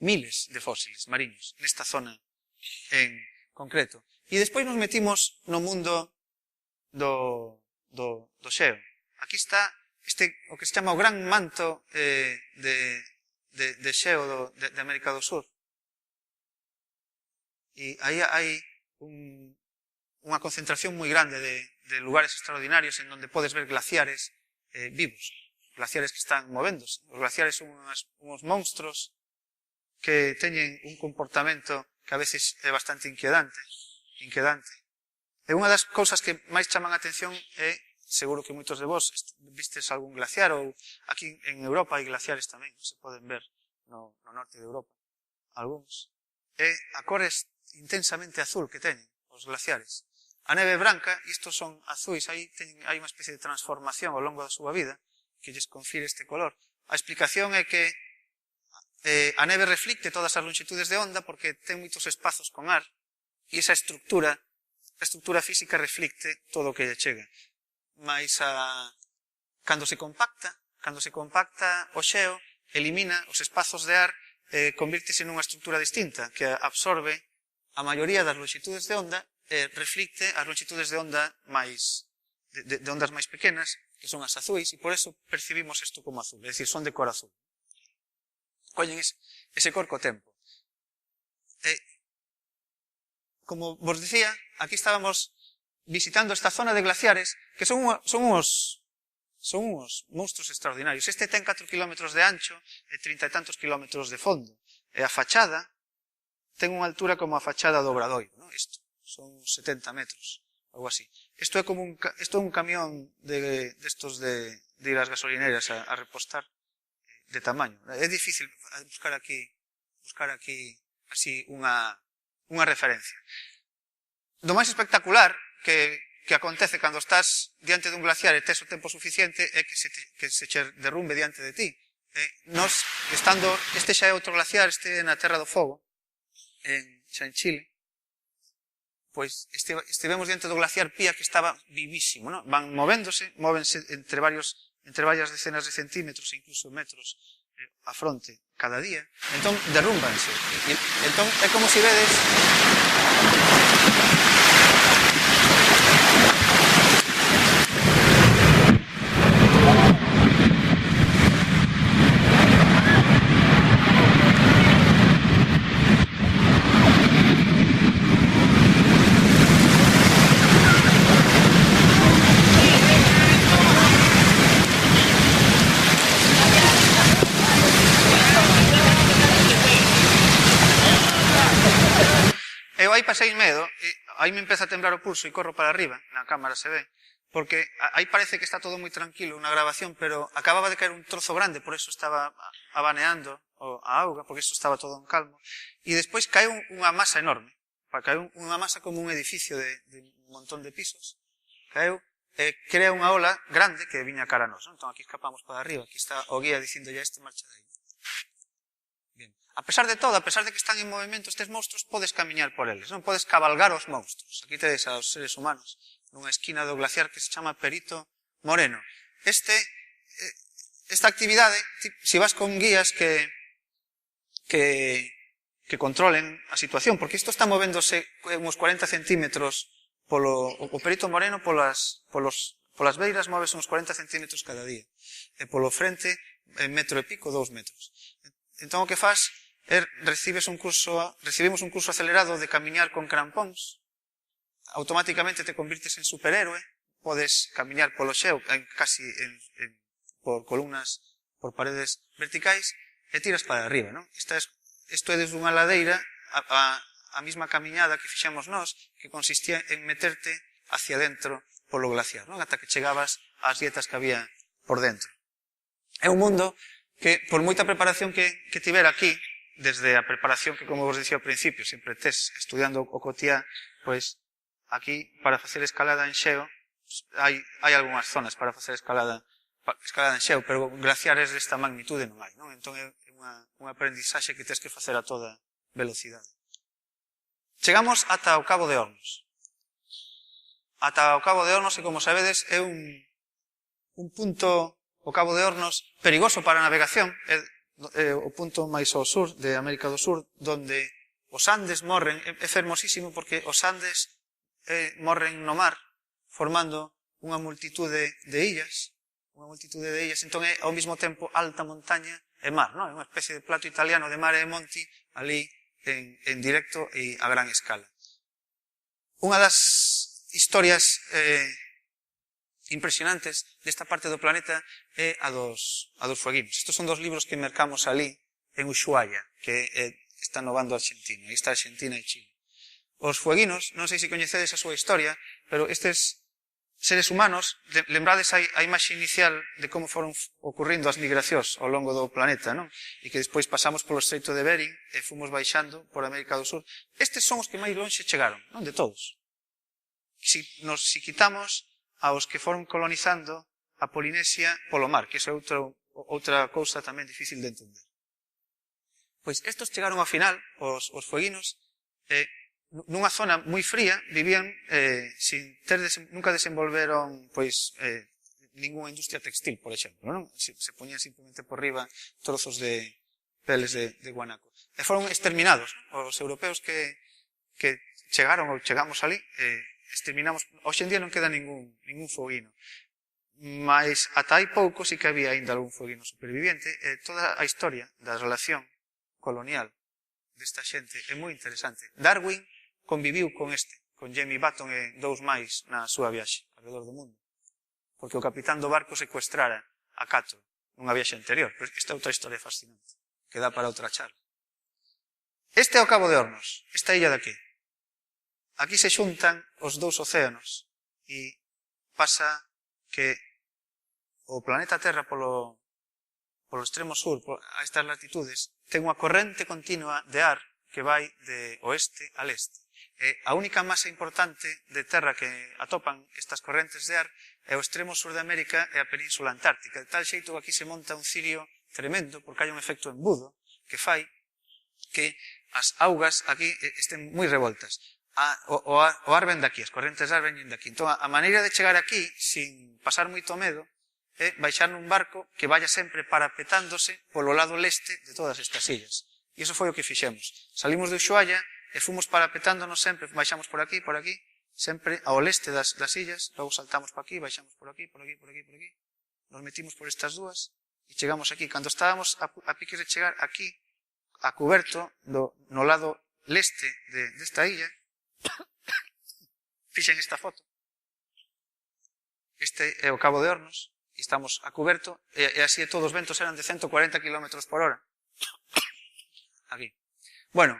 miles de fósiles mariños nesta zona en concreto. E despois nos metimos no mundo do xeo. Aquí está o que se chama o gran manto de xeo de América do Sur. E aí hai unha concentración moi grande de lugares extraordinarios en donde podes ver glaciares vivos, glaciares que están movéndose. Os glaciares son uns monstruos que teñen un comportamento que a veces é bastante inquiedante. E unha das cousas que máis chaman a atención é, seguro que moitos de vos vistes algún glaciar, ou aquí en Europa hai glaciares tamén, se poden ver no norte de Europa, algúns, é a cor intensamente azul que teñen os glaciares. A neve branca, e estos son azuis, hai unha especie de transformación ao longo da súa vida que lles confire este color. A explicación é que a neve reflicte todas as longitudes de onda porque ten moitos espazos con ar e esa estructura física reflicte todo o que lle chega. Mas cando se compacta o xeo, elimina os espazos de ar, convírtese nunha estructura distinta que absorbe a maioría das longitudes de onda e reflicte as longitudes de onda de ondas máis pequenas, que son as azuis, e por eso percibimos isto como azul, é dicir, son de cor azul. Collen ese cor co tempo. Como vos dicía, aquí estábamos visitando esta zona de glaciares que son uns monstruos extraordinarios. Este ten 4 km de ancho e 30 e tantos kilómetros de fondo. E a fachada ten unha altura como a fachada do Obradoiro, ¿no? Isto son 70 metros, algo así. Isto é un camión destos de ir ás gasolineras a repostar de tamaño. É difícil buscar aquí así unha referencia. Do máis espectacular que acontece cando estás diante dun glaciar e tes o tempo suficiente é que se che derrumbe diante de ti. Este xa é outro glaciar, este na Terra do Fogo, xa en Chile, pois estivemos diante do glaciar Pía, que estaba vivísimo, ¿no? Móvense entre varias decenas de centímetros e incluso metros a fronte cada día, entón derrúmbanse. Entón é como se vedes pasei medo, e aí me empeza a temblar o pulso e corro para arriba, na cámara se ve, porque aí parece que está todo moi tranquilo na grabación, pero acababa de caer un trozo grande, por eso estaba abaneando a auga, porque isto estaba todo en calmo, e despois caeu unha masa enorme, caeu unha masa como un edificio de un montón de pisos, caeu, crea unha ola grande que viña cara a nós, entón aquí escapamos para arriba, aquí está o guía dicindo ya este marcha de aí. Bien. A pesar de todo, a pesar de que están en movimento estes monstruos, podes camiñar por eles, non podes cabalgar os monstruos. Aquí tedes aos seres humanos nunha esquina do glaciar que se chama Perito Moreno. Esta actividade, se vas con guías que controlen a situación, porque isto está movéndose uns 40 centímetros o Perito Moreno polas beiras móvese uns 40 centímetros cada día, e polo frente metro e pico, 2 metros. Entón o que faz recibimos un curso acelerado de camiñar con crampóns, automáticamente te convirtes en superhéroe, podes camiñar polo xeo, casi por columnas, por paredes verticais, e tiras para arriba, non? Isto é desde unha ladeira a mesma camiñada que fixemos nós, que consistía en meterte hacia dentro polo glaciar, non? Ata que chegabas ás dietas que había por dentro. É un mundo que, por moita preparación que tivera aquí, desde a preparación que, como vos dicía ao principio, sempre tes estudiando o cotiá, pois aquí, para facer escalada en xeo, hai algunhas zonas para facer escalada en xeo, pero glaciares desta magnitude non hai, non? Entón é un aprendizaxe que tes que facer a toda velocidade. Chegamos ata o Cabo de Hornos. Ata o Cabo de Hornos, que como sabedes, é un punto, o Cabo de Hornos, perigoso para a navegación, é o punto máis ao sur de América do Sur, donde os Andes morren, é fermosísimo porque os Andes morren no mar, formando unha multitude de illas, entón é ao mesmo tempo alta montaña e mar, non? É unha especie de plato italiano de mare e monti, ali en directo e a gran escala. Unha das historias impresionantes desta parte do planeta é a dos fueguinos. Estos son dos libros que mercamos ali en Ushuaia, que está no bando argentino. Aí está Argentina e Chile. Os fueguinos, non sei se coñecedes a súa historia, pero estes seres humanos, lembrades a imaxe inicial de como foron ocurrindo as migracións ao longo do planeta, non? E que despois pasamos polo Estreito de Bering e fomos baixando por América do Sur. Estes son os que máis lonxe chegaron, non? De todos. Si quitamos aos que foron colonizando a Polinesia polo mar, que iso é outra cousa tamén difícil de entender. Pois estos chegaron ao final, os fueguinos, nunha zona moi fría, vivían nunca desenvolveron ninguna industria textil, por exemplo, non? Se poñían simplemente por riba trozos de peles de guanaco. E foron exterminados, os europeos que chegaron ou chegamos ali, exterminamos. Hoxe en día non queda ningún fueguino, mas ata hai pouco sí que había ainda algún fueguino superviviente. Toda a historia da relación colonial desta xente é moi interesante. Darwin conviviu con Jamie Button e dous máis na súa viaxe alrededor do mundo, porque o capitán do barco secuestrara a Cato nunha viaxe anterior. Pero esta é outra historia fascinante que dá para outra charla. Este é o Cabo de Hornos, esta illa de aquí. Aquí se xuntan os dous océanos e pasa que o planeta Terra polo extremo sur, a estas latitudes, ten unha corrente continua de ar que vai de oeste a leste. A única masa importante de terra que atopan estas correntes de ar é o extremo sur de América e a península antártica. De tal xeito que aquí se monta un cirio tremendo, porque hai un efecto embudo que fai que as augas aquí estén moi revoltas. O ar ven daqui, as correntes de ar ven daqui. Entón, a maneira de chegar aquí, sin pasar moito medo, é baixar nun barco que vaya sempre parapetándose polo lado leste de todas estas illas. E iso foi o que fixemos. Salimos de Ushuaia e fomos parapetándonos sempre, baixamos por aquí, sempre ao leste das illas, logo saltamos por aquí, baixamos por aquí, nos metimos por estas dúas e chegamos aquí. Cando estábamos a piques de chegar aquí, a cuberto no lado leste desta illa, fixen esta foto. Este é o Cabo de Hornos, e estamos a cuberto, e así todos os ventos eran de 140 km por hora. Aquí. Bueno,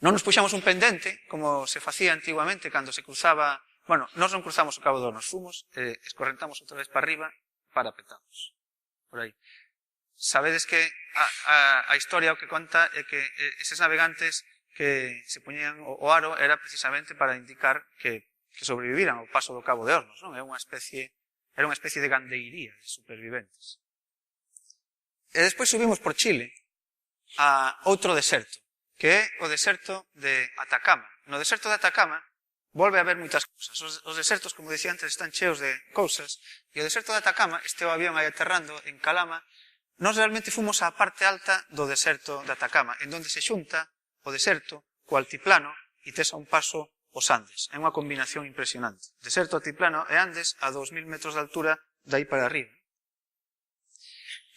Non nos puxamos un pendente, como se facía antiguamente, cando se cruzaba, bueno, nós non cruzamos o Cabo de Hornos, fomos, escorrentamos outra vez para arriba, parapetamos, por aí. Sabedes que a historia o que conta é que eses navegantes que se poñían o aro era precisamente para indicar que sobreviviran ao paso do Cabo de Hornos, non? Era unha especie de gandeiría de superviventes. E despois subimos por Chile a outro deserto, que é o deserto de Atacama. No deserto de Atacama volve a haber moitas cousas. Os desertos, como dicía antes, están cheos de cousas. E o deserto de Atacama, este avión aí aterrando en Calama, nós realmente fomos á parte alta do deserto de Atacama, en donde se xunta o deserto co altiplano e tes a un paso os Andes. É unha combinación impresionante. Deserto, altiplano e Andes a 2000 metros de altura dai para arriba.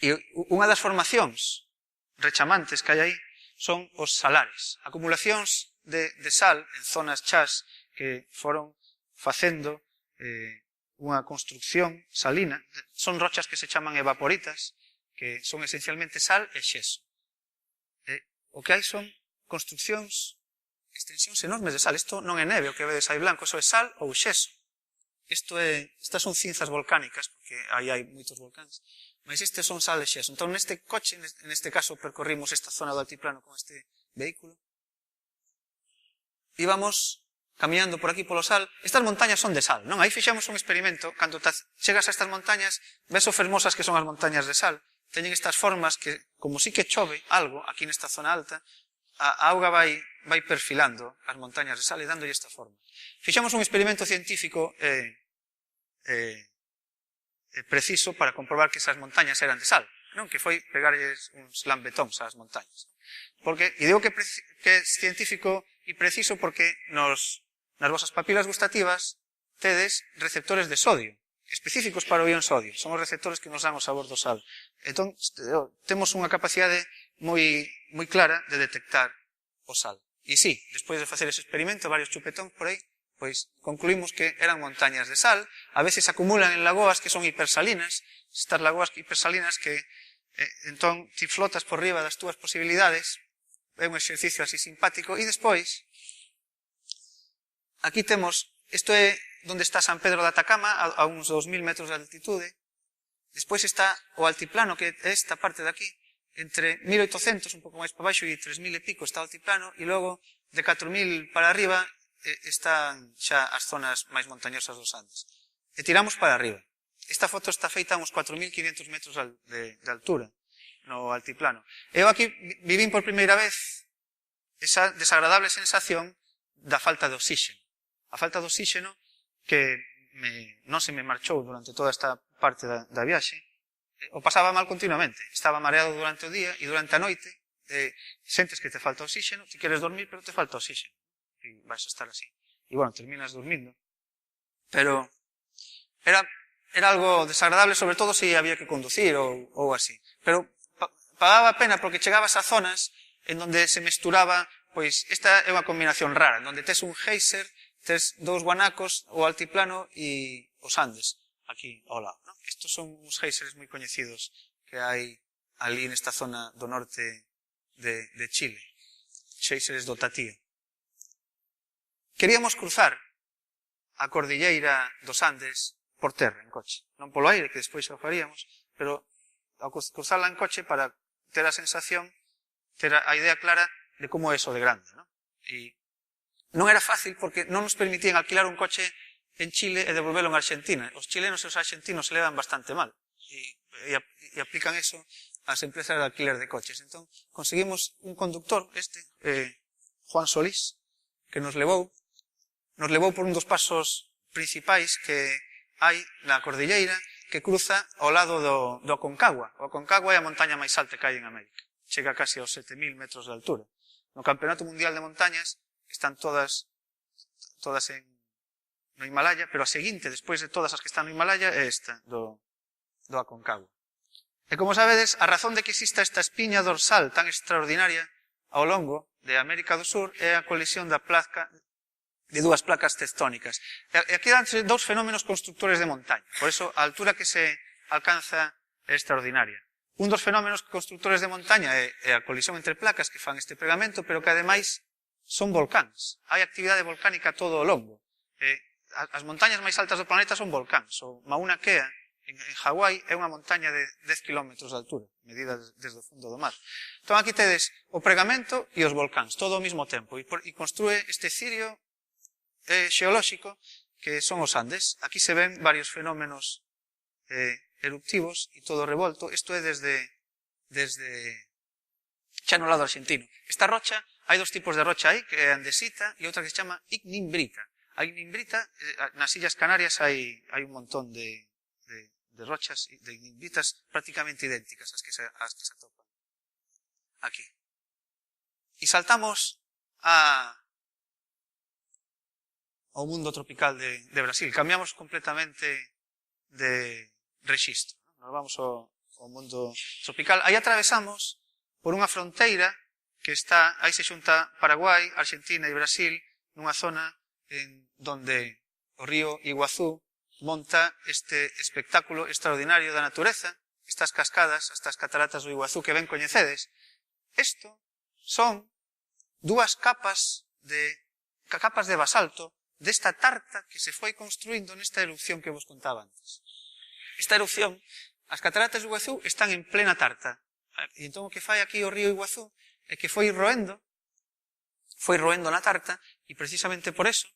E unha das formacións rechamantes que hai aí son os salares. Acumulacións de sal en zonas chás que foron facendo unha construcción salina. Son rochas que se chaman evaporitas, que son esencialmente sal e xeso. O que hai son construccións, extensións enormes de sal. Isto non é neve, o que vedes aí blanco, iso é sal ou xeso. Estas son cinzas volcánicas, porque aí hai moitos volcáns, mas estes son sal e xeso. Entón, neste coche, neste caso, percorrimos esta zona do altiplano con este vehículo. Íbamos camiñando por aquí polo sal. Estas montañas son de sal, non? Aí fixamos un experimento. Cando chegas a estas montañas, ves o fermosas que son as montañas de sal. Teñen estas formas que, como si que chove algo aquí nesta zona alta, a auga vai perfilando as montañas de sal e dándolle esta forma. Fixamos un experimento científico preciso para comprobar que esas montañas eran de sal, non? Que foi pegarlles uns lambetóns ás montañas. E digo que é científico e preciso porque nas vosas papilas gustativas tedes receptores de sodio, específicos para o ion sodio. Son os receptores que nos dan o sabor do sal. Entón, temos unha capacidade moi clara de detectar o sal. E sí, despois de facer ese experimento, varios chupetóns por aí, pois concluímos que eran montañas de sal. A veces acumulan en lagoas que son hipersalinas, estas lagoas hipersalinas que entón ti flotas por riba das túas posibilidades. É un exercicio así simpático. E despois, aquí temos, isto é onde está San Pedro de Atacama, a uns 2000 metros de altitude. Despois está o altiplano, que é esta parte de aquí, entre 1800, un pouco máis para baixo, e 3000 e pico está o altiplano, e logo de 4000 para arriba están xa as zonas máis montañosas dos Andes. E tiramos para arriba. Esta foto está feita a uns 4500 metros de altura, no altiplano. Eu aquí vivín por primeira vez esa desagradable sensación da falta de oxígeno. A falta de oxígeno que non se me marchou durante toda esta parte da viaxe. O pasaba mal continuamente. Estaba mareado durante o día e durante a noite sentes que te falta oxígeno, ti queres dormir, pero te falta oxígeno. E vais a estar así. E bueno, terminas dormindo. Pero era algo desagradable, sobre todo se había que conducir ou así. Pero pagaba a pena porque chegabas a zonas en donde se mesturaba, pois esta é unha combinación rara, en donde tes un geyser, tes dous guanacos, o altiplano e os Andes, aquí ao lado, non? Estos son uns geysers moi coñecidos que hai ali nesta zona do norte de Chile, geysers do Tatía. Queríamos cruzar a cordilleira dos Andes por terra, en coche. Non polo aire, que despois xa o faríamos, pero ao cruzarla en coche para ter a sensación, ter a idea clara de como é eso de grande, non? E non era fácil porque non nos permitían alquilar un coche en Chile e devolverlo en Argentina. Os chilenos e os argentinos se levan bastante mal e aplican eso ás empresas de alquiler de coches. Entón, conseguimos un conductor, Juan Solís, que nos levou por un dos pasos principais que hai na cordilleira que cruza ao lado do Aconcagua. O Aconcagua é a montaña máis alta que hai en América. Chega casi aos 7000 metros de altura. No Campeonato Mundial de Montañas están todas no Himalaya, pero a seguinte, despois de todas as que están no Himalaya, é esta, do Aconcagua. E como sabedes, a razón de que exista esta espiña dorsal tan extraordinaria ao longo de América do Sur é a colisión de dúas placas tectónicas. E aquí dan dous fenómenos constructores de montaña, por eso a altura que se alcanza é extraordinaria. Un dos fenómenos constructores de montaña é a colisión entre placas que fan este pegamento, pero que ademais son volcáns. Hai actividade volcánica todo o longo. As montañas máis altas do planeta son volcáns. O Mauna Kea, en Hawái, é unha montaña de 10 km de altura, medida desde o fundo do mar. Entón aquí tedes o pregamento e os volcáns, todo ao mesmo tempo, e construe este cirio xeolóxico que son os Andes. Aquí se ven varios fenómenos eruptivos e todo revolto. Isto é desde xa no lado argentino. Esta rocha, hai dos tipos de rocha aí, que é andesita e outra que se chama ignimbrita. A ignimbrita, nas Illas Canarias hai un montón de rochas, de ignimbritas prácticamente idénticas ás que se atopan aquí. E saltamos ao mundo tropical de Brasil. Cambiamos completamente de rexistro. Nos vamos ao mundo tropical. Aí atravesamos por unha fronteira que está, aí se xunta Paraguai, Argentina e Brasil, nunha zona en donde o río Iguazú monta este espectáculo extraordinario da natureza, estas cascadas, estas cataratas do Iguazú que ben coñecedes. Isto son dúas capas de basalto desta tarta que se foi construindo nesta erupción que vos contaba antes. Esta erupción, as cataratas do Iguazú están en plena tarta. E entón o que fai aquí o río Iguazú é que foi roendo na tarta e precisamente por eso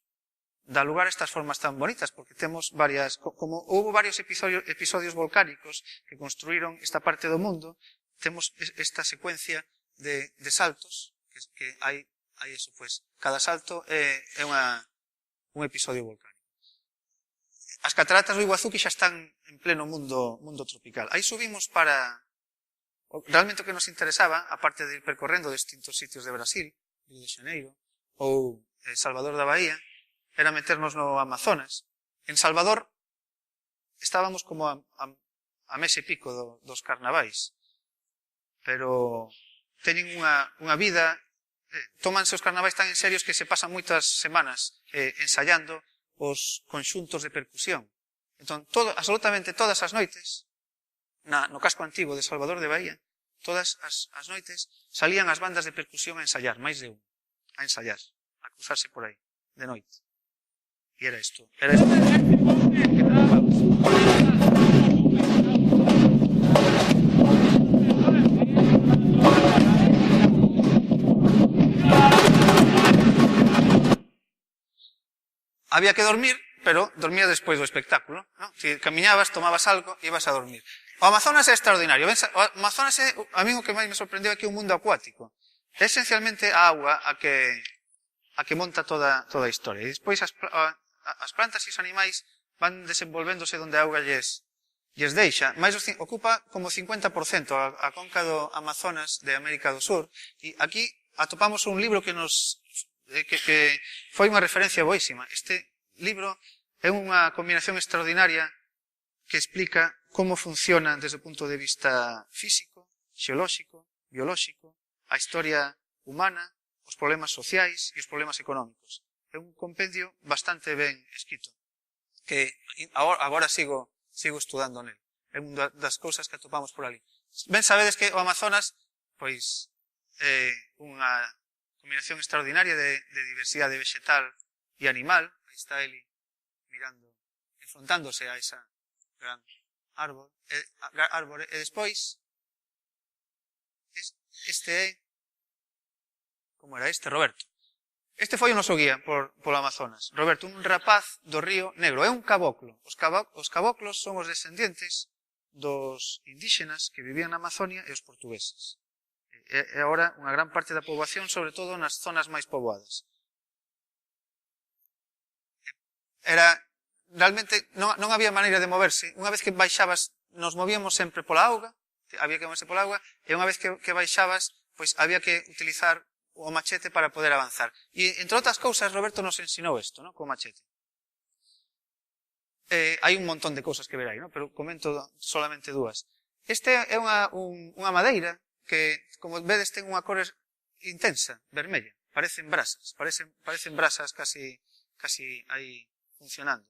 dá lugar a estas formas tan bonitas, porque temos varias, como houve varios episodios volcánicos que construíron esta parte do mundo, temos esta secuencia de saltos, que hai eso, pues, cada salto é un episodio volcánico. As cataratas do Iguazú que xa están en pleno mundo tropical. Aí subimos para, realmente o que nos interesaba, aparte de ir percorrendo distintos sitios de Brasil, Río de Xaneiro, ou Salvador da Bahía, era meternos no Amazonas. En Salvador estábamos como a mes e pico dos carnavais, pero teñen unha vida, tómanse os carnavais tan en serios que se pasan moitas semanas ensayando os conxuntos de percusión. Entón, absolutamente todas as noites, no casco antigo de Salvador de Bahía, todas as noites salían as bandas de percusión a ensayar, máis de un, a ensayar, a cruzarse por aí, de noite. Y era esto. Había que dormir, pero dormía despois do espectáculo, ¿no? Si camiñabas, tomabas algo e ibas a dormir. O Amazonas é extraordinario. O Amazonas é, a mí o que máis me sorprendeu aquí, un mundo acuático. É esencialmente a auga a que monta toda a historia. E despois as plantas e os animais van desenvolvéndose onde a auga lles deixa. Ocupa como 50% a conca do Amazonas de América do Sur. E aquí atopamos un libro que foi unha referencia boísima. Este libro é unha combinación extraordinaria que explica como funciona desde o punto de vista físico, xeolóxico, biolóxico, a historia humana, os problemas sociais e os problemas económicos. É un compendio bastante ben escrito, que agora sigo estudando nel. É unha das cousas que atopamos por ali. Ben sabedes que o Amazonas, pois, é unha combinación extraordinaria de diversidade vegetal e animal. Aí está ele mirando, enfrontándose a esa gran árbore. E despois, este é, como era este, Roberto. Este foi o noso guía polo Amazonas. Roberto, un rapaz do río Negro. É un caboclo. Os caboclos son os descendientes dos indígenas que vivían na Amazonia e os portugueses. É agora unha gran parte da poboación, sobre todo nas zonas máis poboadas. Realmente non había maneira de moverse. Unha vez que baixabas, nos movíamos sempre pola auga, había que moverse pola auga, e unha vez que baixabas, pois había que utilizar o machete para poder avanzar. E, entre outras cousas, Roberto nos ensinou isto, ¿no? Co machete. Hai un montón de cousas que ver aí, ¿no? Pero comento solamente dúas. Este é unha madeira que, como vedes, ten unha cor intensa, vermella. Parecen brasas casi aí funcionando.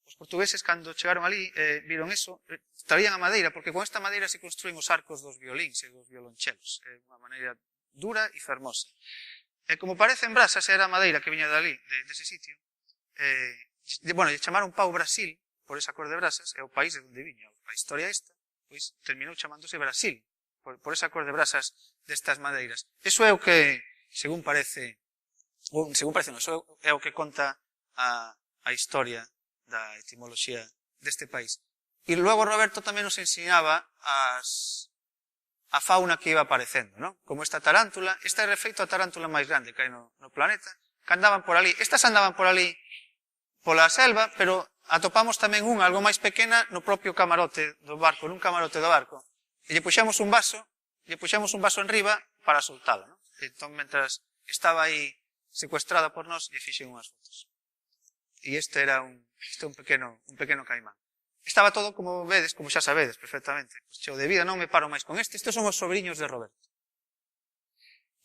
Os portugueses, cando chegaron ali, viron eso, traían a madeira, porque con esta madeira se construín os arcos dos violíns e dos violonchelos. É unha maneira dura e fermosa. E como parece en Brasas, era a madeira que viña dali, dese sitio, bueno, lle chamaron Pau Brasil, por esa cor de Brasas, é o país de onde viña. A historia esta, pois, terminou chamándose Brasil, por esa cor de Brasas destas madeiras. Eso é o que, según parece, non, eso é o que conta a historia da etimoloxía deste país. E logo Roberto tamén nos ensinaba a fauna que iba aparecendo, ¿no? Como esta tarántula, esta é refeito a tarántula máis grande que hai no planeta, que andaban por ali. Estas andaban por ali pola selva, pero atopamos tamén unha algo máis pequena no propio camarote do barco, nun camarote do barco. E lle puxemos un vaso enriba para soltala, ¿no? Entón, mentras estaba aí secuestrada por nós, lle fixen unhas fotos. E este é un pequeno caimán. Estaba todo, como vedes, como xa sabedes perfectamente, pues, cheo de vida, non me paro máis con este. Estes son os sobriños de Roberto.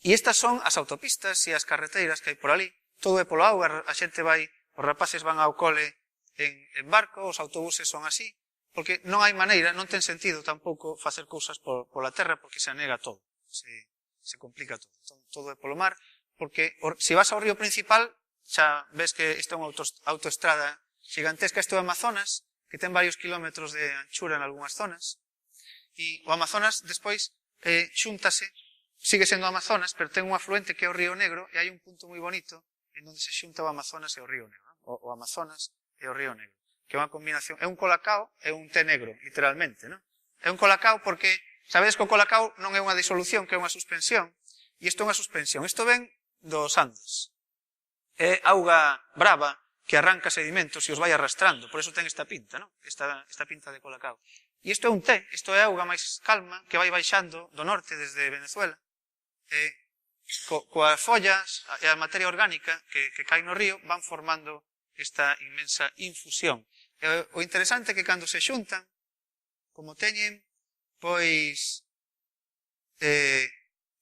E estas son as autopistas e as carreteiras que hai por ali. Todo é polo auga, a xente vai, os rapaces van ao cole en barco, os autobuses son así, porque non hai maneira, non ten sentido tampouco facer cousas pola terra, porque se anega todo, se complica todo. Todo é polo mar, porque se vas ao río principal, xa ves que esta é unha autoestrada gigantesca, este é o Amazonas, que ten varios kilómetros de anchura en algunhas zonas, e o Amazonas despois xúntase, sigue sendo o Amazonas, pero ten un afluente que é o Río Negro, e hai un punto moi bonito en onde se xunta o Amazonas e o Río Negro, o Amazonas e o Río Negro, que é unha combinación, é un colacao e un té negro, literalmente, ¿no? É un colacao porque, sabedes que o colacao non é unha disolución, que é unha suspensión, e isto é unha suspensión, isto ven dos Andes, é auga brava, que arranca sedimentos e os vai arrastrando, por eso ten esta pinta, ¿no? Esta pinta de colacao. E isto é un té, isto é auga máis calma, que vai baixando do norte desde Venezuela, coas follas e a materia orgánica que cae no río van formando esta inmensa infusión. O interesante é que cando se xuntan, como teñen, pois,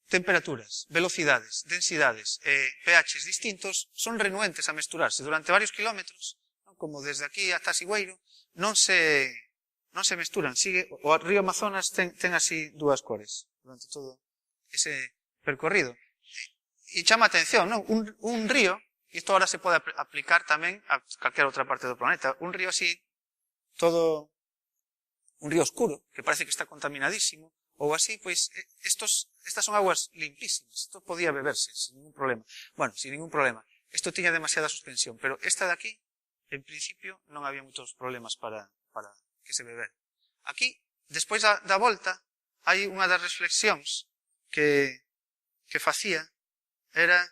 temperaturas, velocidades, densidades e pHs distintos, son renuentes a mesturarse durante varios kilómetros, como desde aquí ata Sigüeiro, non se mesturan. O río Amazonas ten así dúas cores durante todo ese percorrido. E chama a atención, non? Un río, e isto ahora se pode aplicar tamén a calquera outra parte do planeta, un río así, todo un río oscuro, que parece que está contaminadísimo, ou así, pois, estas son aguas limpísimas, isto podía beberse, sin ningún problema. Bueno, sin ningún problema. Isto tiña demasiada suspensión, pero esta de aquí, en principio, non había moitos problemas para que se beber. Aquí, despois da volta, hai unha das reflexións que facía, era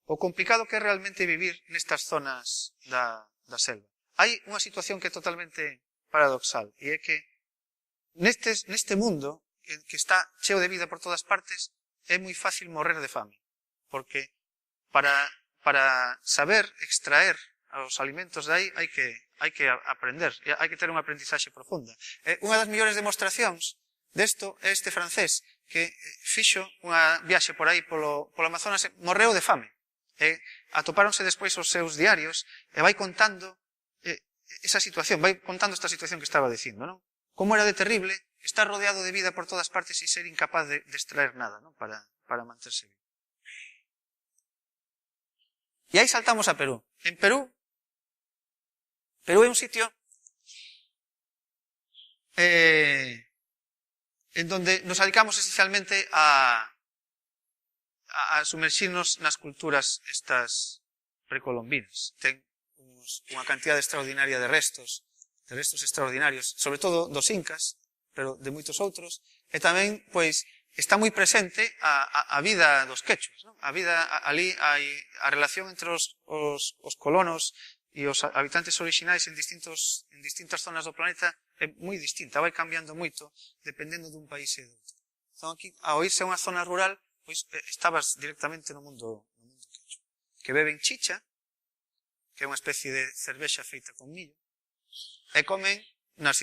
o complicado que é realmente vivir nestas zonas da selva. Hai unha situación que é totalmente paradoxal, e é que neste mundo, que está cheo de vida por todas partes, é moi fácil morrer de fame, porque para saber extraer os alimentos de aí hai que aprender, hai que ter unha aprendizaxe profunda. Unha das mellores demostracións desto é este francés que fixo unha viaxe por aí polo Amazonas, morreu de fame. Atopáronse despois os seus diarios e vai contando esa situación, vai contando esta situación que estaba dicindo, non? Como era de terrible estar rodeado de vida por todas partes e ser incapaz de extraer nada, ¿no? para manterse vivo. E aí saltamos a Perú. En Perú é un sitio en donde nos dedicamos esencialmente a sumerxirnos nas culturas estas precolombinas. Ten unha cantidad extraordinaria de restos extraordinarios, sobre todo dos incas, pero de moitos outros, e tamén, pois, está moi presente a vida dos quechuas, non? A vida, ali, a relación entre os colonos e os habitantes orixinais en distintas zonas do planeta é moi distinta, vai cambiando moito, dependendo dun país e do outro. Entón, aquí, ao irse a unha zona rural, pois, estabas directamente no mundo quechua. Que beben chicha, que é unha especie de cervexa feita con millo, e comen nas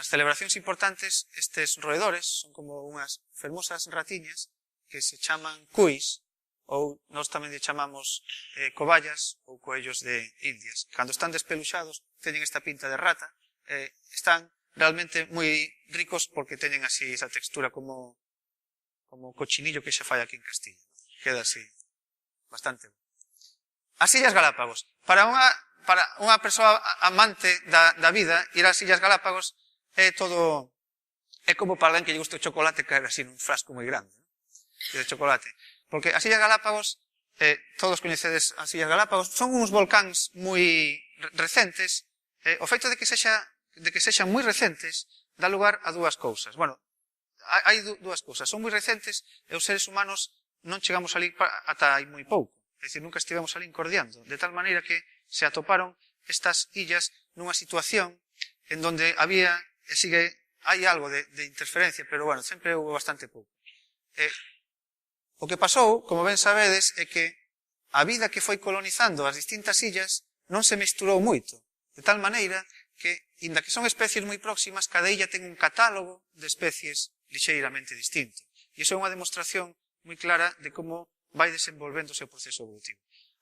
celebracións importantes estes roedores, son como unhas fermosas ratiñas que se chaman cuis, ou nós tamén lle chamamos cobayas ou coellos de indias. Cando están despeluxados, teñen esta pinta de rata, están realmente moi ricos porque teñen así esa textura como cochinillo que se fai aquí en Castilla. queda así, bastante. As Illas Galápagos. Para unha persoa amante da vida, ir ás Illas Galápagos é como para alguén que lle gusta o chocolate caer así nun frasco moi grande, de chocolate. Porque as Illas Galápagos, todos coñecedes as Illas Galápagos, son uns volcáns moi recentes. O feito de que sexan moi recentes dá lugar a dúas cousas. Bueno, hai dúas cousas. Son moi recentes e os seres humanos non chegamos ali ata hai moi pouco. É dicir, nunca estivemos ali encordiando. De tal maneira que se atoparon estas illas nunha situación en donde había, e sigue, hai algo de interferencia, pero bueno, sempre houve bastante pouco. O que pasou, como ben sabedes, é que a vida que foi colonizando as distintas illas non se mesturou moito. De tal maneira que, inda que son especies moi próximas, cada illa ten un catálogo de especies lixeiramente distinto. E iso é unha demostración moi clara de como vai desenvolvéndose o proceso evolutivo.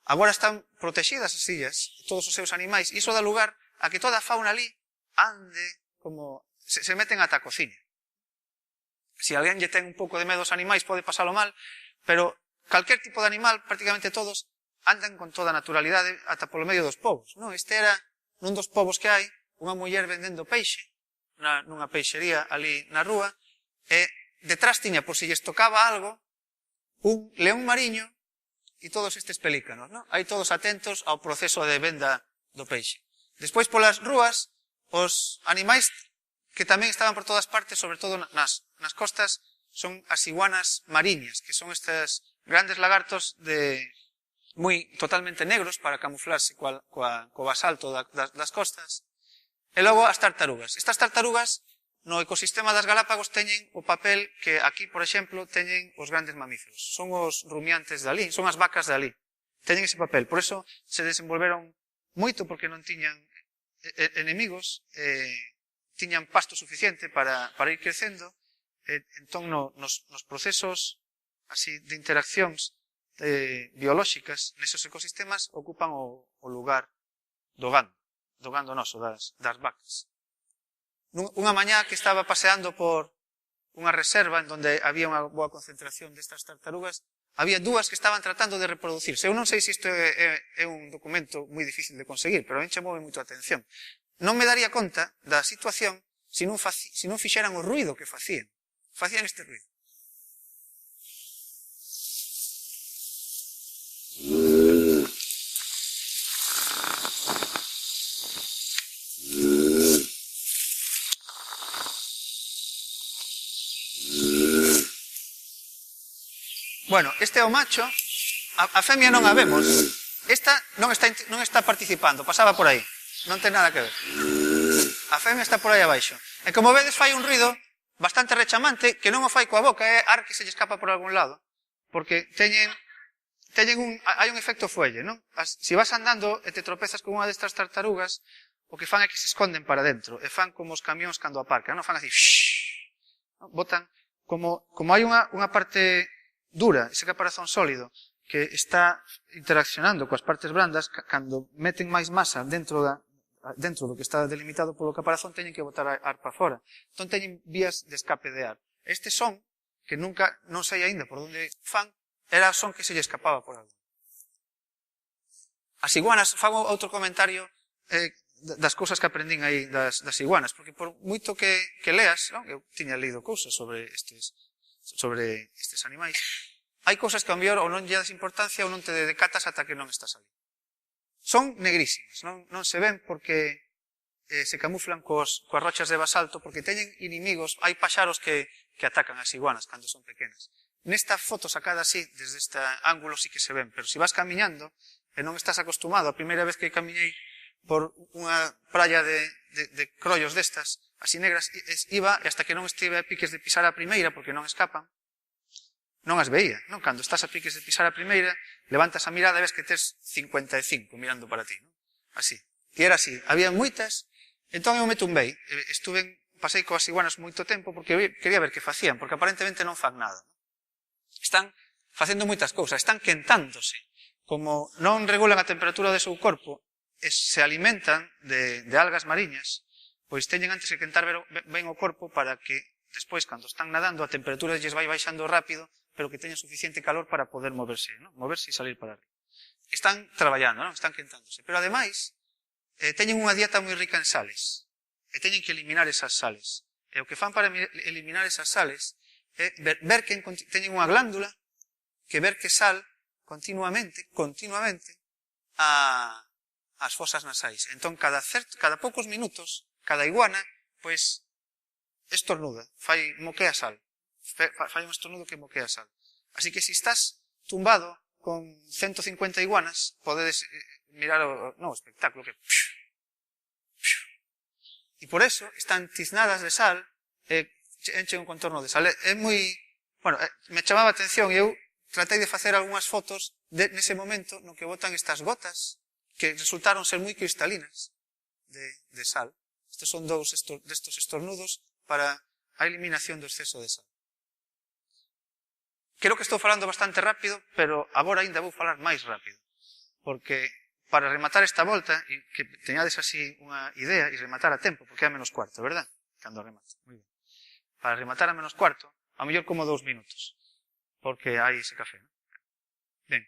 Agora están protegidas as illas, todos os seus animais, e iso dá lugar a que toda a fauna ali ande como se meten ata a cociña. Se alguén lle ten un pouco de medo aos animais pode pasalo mal, pero calquer tipo de animal, prácticamente todos, andan con toda a naturalidade ata polo medio dos povos. Non? Este era nun dos povos que hai, unha muller vendendo peixe, nunha peixería ali na rúa, e detrás tiña, por si lles tocaba algo, un león mariño e todos estes pelícanos, non? Aí todos atentos ao proceso de venda do peixe. Despois polas rúas, os animais que tamén estaban por todas partes, sobre todo nas costas, son as iguanas mariñas, que son estes grandes lagartos totalmente negros para camuflarse co basalto das costas. E logo as tartarugas. Estas tartarugas no ecosistema das Galápagos teñen o papel que aquí, por exemplo, teñen os grandes mamíferos. Son os rumiantes de ali, son as vacas de ali. Teñen ese papel. Por eso se desenvolveron moito porque non tiñan enemigos, tiñan pasto suficiente para ir crecendo. Entón, nos procesos así de interaccións biolóxicas nesos ecosistemas ocupan o lugar do gando noso, das vacas. Unha mañá que estaba paseando por unha reserva en donde había unha boa concentración destas tartarugas, había dúas que estaban tratando de reproducirse. Eu non sei se isto é un documento moi difícil de conseguir, pero a mí chamoume moito a atención. Non me daría conta da situación se non fixeran o ruido que facían. Facían este ruido. Bueno, este é o macho, a femia non a vemos, esta non está participando, pasaba por aí, non ten nada que ver. A femia está por aí abaixo. E como vedes fai un ruido bastante rechamante, que non o fai coa boca, é ar que se lle escapa por algún lado, porque hai un efecto fuelle, non? Se vas andando e te tropezas con unha destas tartarugas, o que fan é que se esconden para dentro, e fan como os camións cando aparcan, non? Fan así, botan, como hai unha parte dura, ese caparazón sólido, que está interaccionando coas partes brandas, cando meten máis masa dentro do que está delimitado polo caparazón, teñen que botar ar para fora. Entón teñen vías de escape de ar. Este son, que nunca, non sei aínda por onde fan, era o son que se lle escapaba por algo. As iguanas, fago outro comentario das cousas que aprendín aí das iguanas, porque por moito que leas, non? Eu tiña lido cousas sobre estes animais, hai cousas que ao mellor ou non lle das importancia ou non te decatas ata que non estás ali. Son negrísimas, non se ven porque se camuflan coas rochas de basalto, porque teñen inimigos, hai paxaros que atacan as iguanas cando son pequenas. Nesta foto sacada así, desde este ángulo sí que se ven, pero se vas camiñando e non estás acostumado, a primeira vez que camiñei por unha praia de crollos destas, así negras, iba, e hasta que non estive a piques de pisar a primeira, porque non escapan, non as veía, non? Cando estás a piques de pisar a primeira, levantas a mirada e ves que tes 55 mirando para ti, non? Así. E era así. Había moitas, entón eu me tumbei, pasei coas iguanas moito tempo, porque quería ver que facían, porque aparentemente non fan nada. Están facendo moitas cousas, están quentándose. Como non regulan a temperatura do seu corpo, e se alimentan de algas mariñas, pois teñen antes que quentar ben o corpo para que despois, cando están nadando, a temperatura lles vai baixando rápido pero que teña suficiente calor para poder moverse, ¿no? Moverse e salir para arriba. Están traballando, ¿no? Están quentándose. Pero ademais, teñen unha dieta moi rica en sales. E teñen que eliminar esas sales. E o que fan para eliminar esas sales é ver que teñen unha glándula que verque sal continuamente ás fosas nasais. Entón, cada poucos minutos, cada iguana, pois, estornuda, moquea sal. Fai un estornudo que moquea sal. Así que se estás tumbado con 150 iguanas, podedes mirar o espectáculo que... E por eso están tiznadas de sal e enchen un contorno de sal. É moi... Bueno, me chamaba a atención e eu tratei de facer algunhas fotos nese momento no que botan estas gotas que resultaron ser moi cristalinas de sal. Estes son dous destos estornudos para a eliminación do exceso de sal. Creo que estou falando bastante rápido, pero agora ainda vou falar máis rápido, porque para rematar esta volta, e que teñades así unha idea e rematar a tempo, porque é a menos cuarto, verdad? Cando remato, moi ben. Para rematar a menos cuarto, a mellor como 2 minutos, porque hai ese café, non? Ben,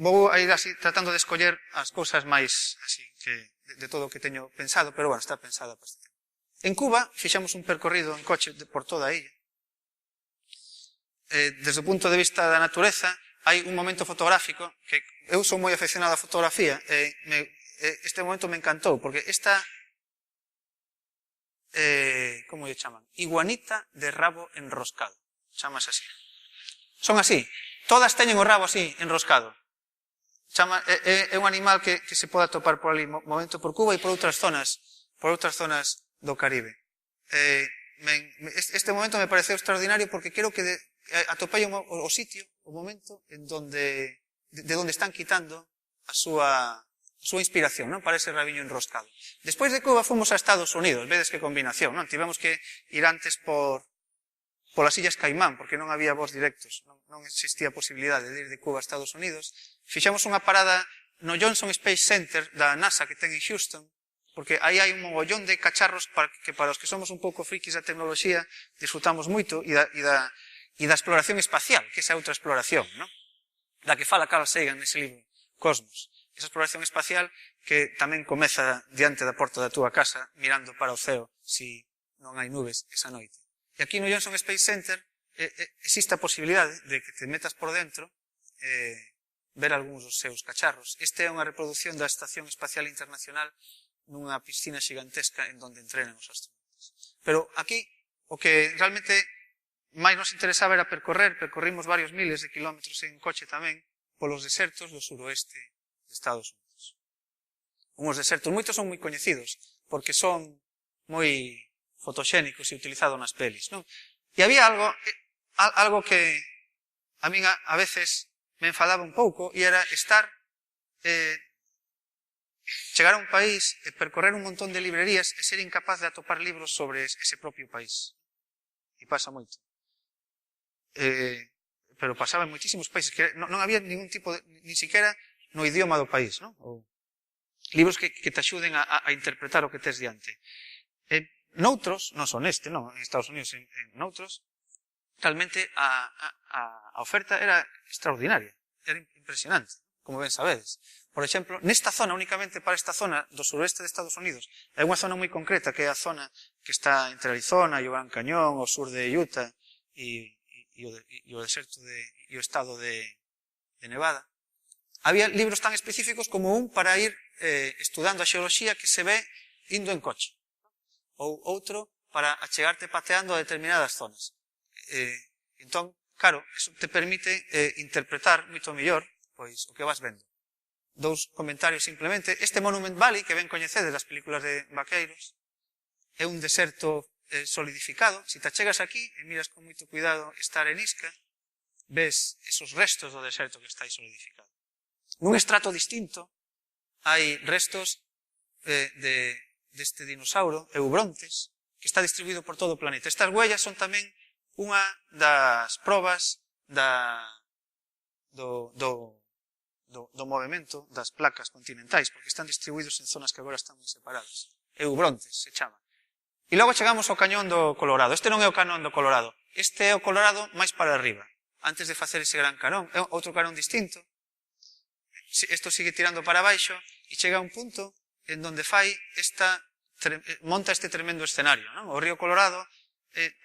vou ir así tratando de escoller as cousas máis así que de todo o que teño pensado, pero bueno, está pensada para este tempo. En Cuba fixamos un percorrido en coche por toda a illa. Desde o punto de vista da natureza, hai un momento fotográfico que eu sou moi afeccionado á fotografía e este momento me encantou, porque esta como lle chaman? Iguanita de rabo enroscado. Chamas así. Son así. Todas teñen o rabo así, enroscado. É un animal que se pode atopar por ali, momento por Cuba e por outras zonas do Caribe. Este momento me pareceu extraordinario porque creo que atopei o sitio, o momento de donde están quitando a súa inspiración, non? Para ese rabiño enroscado. Despois de Cuba fomos a Estados Unidos, vedes que combinación, non? Tivemos que ir antes polas Illas Caimán, porque non había voos directos, non existía posibilidade de ir de Cuba a Estados Unidos. Fixemos unha parada no Johnson Space Center da NASA que ten en Houston, porque aí hai un mogollón de cacharros que para os que somos un pouco frikis da tecnoloxía disfrutamos moito e da exploración espacial, que esa outra exploración, non? Da que fala Carl Sagan nese libro, Cosmos. Esa exploración espacial que tamén comeza diante da porta da túa casa, mirando para o ceo, si non hai nubes esa noite. E aquí no Johnson Space Center existe a posibilidade de que te metas por dentro ver algúns dos seus cacharros. Este é unha reproducción da Estación Espacial Internacional nunha piscina xigantesca en donde entrenan os astronautas. Pero aquí, o que realmente máis nos interesaba era percorrimos varios miles de kilómetros en coche tamén, polos desertos do suroeste de Estados Unidos. Unhos desertos, moitos son moi coñecidos, porque son moi fotoxénicos e utilizados nas pelis, non? E había algo que a min a veces me enfadaba un pouco, e era chegar a un país e percorrer un montón de librerías e ser incapaz de atopar libros sobre ese propio país. E pasa moito. Pero pasaba en moitísimos países, que non había ningún tipo ni siquiera no idioma do país, non? Ou libros que te axuden a interpretar o que tes diante. Noutros, non son este, non, en Estados Unidos, en noutros, realmente a oferta era extraordinaria, era impresionante, como ben sabedes. Por exemplo, nesta zona, únicamente para esta zona do suroeste de Estados Unidos, hai unha zona moi concreta, que é a zona que está entre Arizona e o Gran Cañón, o sur de Utah e o deserto e o estado de Nevada. Había libros tan específicos como un para ir estudando a xeoloxía que se ve indo en coche. Ou outro para achegarte pateando a determinadas zonas. Entón, claro, eso te permite interpretar moito mellor pois o que vas vendo. Dous comentarios simplemente. Este Monument Valley, que ben coñecedes das películas de vaqueiros, é un deserto solidificado. Se te achegas aquí e miras con moito cuidado esta arenisca, ves esos restos do deserto que está aí solidificado. Nun estrato distinto hai restos deste dinossauro, Eubrontes, que está distribuído por todo o planeta. Estas huellas son tamén unha das probas do movimento das placas continentais, porque están distribuídos en zonas que agora están moi separadas. Eubrontes se chama. E logo chegamos ao cañón do Colorado. Este non é o cañón do Colorado. Este é o Colorado máis para arriba. antes de facer ese gran carón. É outro carón distinto. Isto sigue tirando para baixo e chega a un punto en donde monta este tremendo escenario, non? O río Colorado,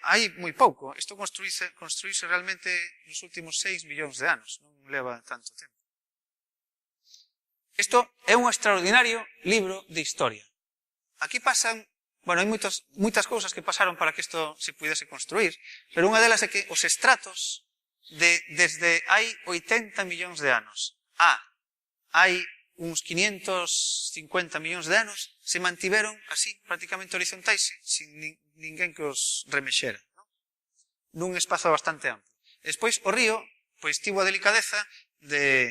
hai moi pouco. Isto construíse realmente nos últimos 6 millóns de anos, non leva tanto tempo. Isto é un extraordinario libro de historia. Aquí pasan, bueno, hai moitas cousas que pasaron para que isto se pudese construir, pero unha delas é que os estratos desde hai 80 millóns de anos hai uns 550 millóns de anos se mantiveron así, prácticamente horizontais, sin ninguén que os remexera, nun espazo bastante amplo. Despois, o río, pois tivo a delicadeza de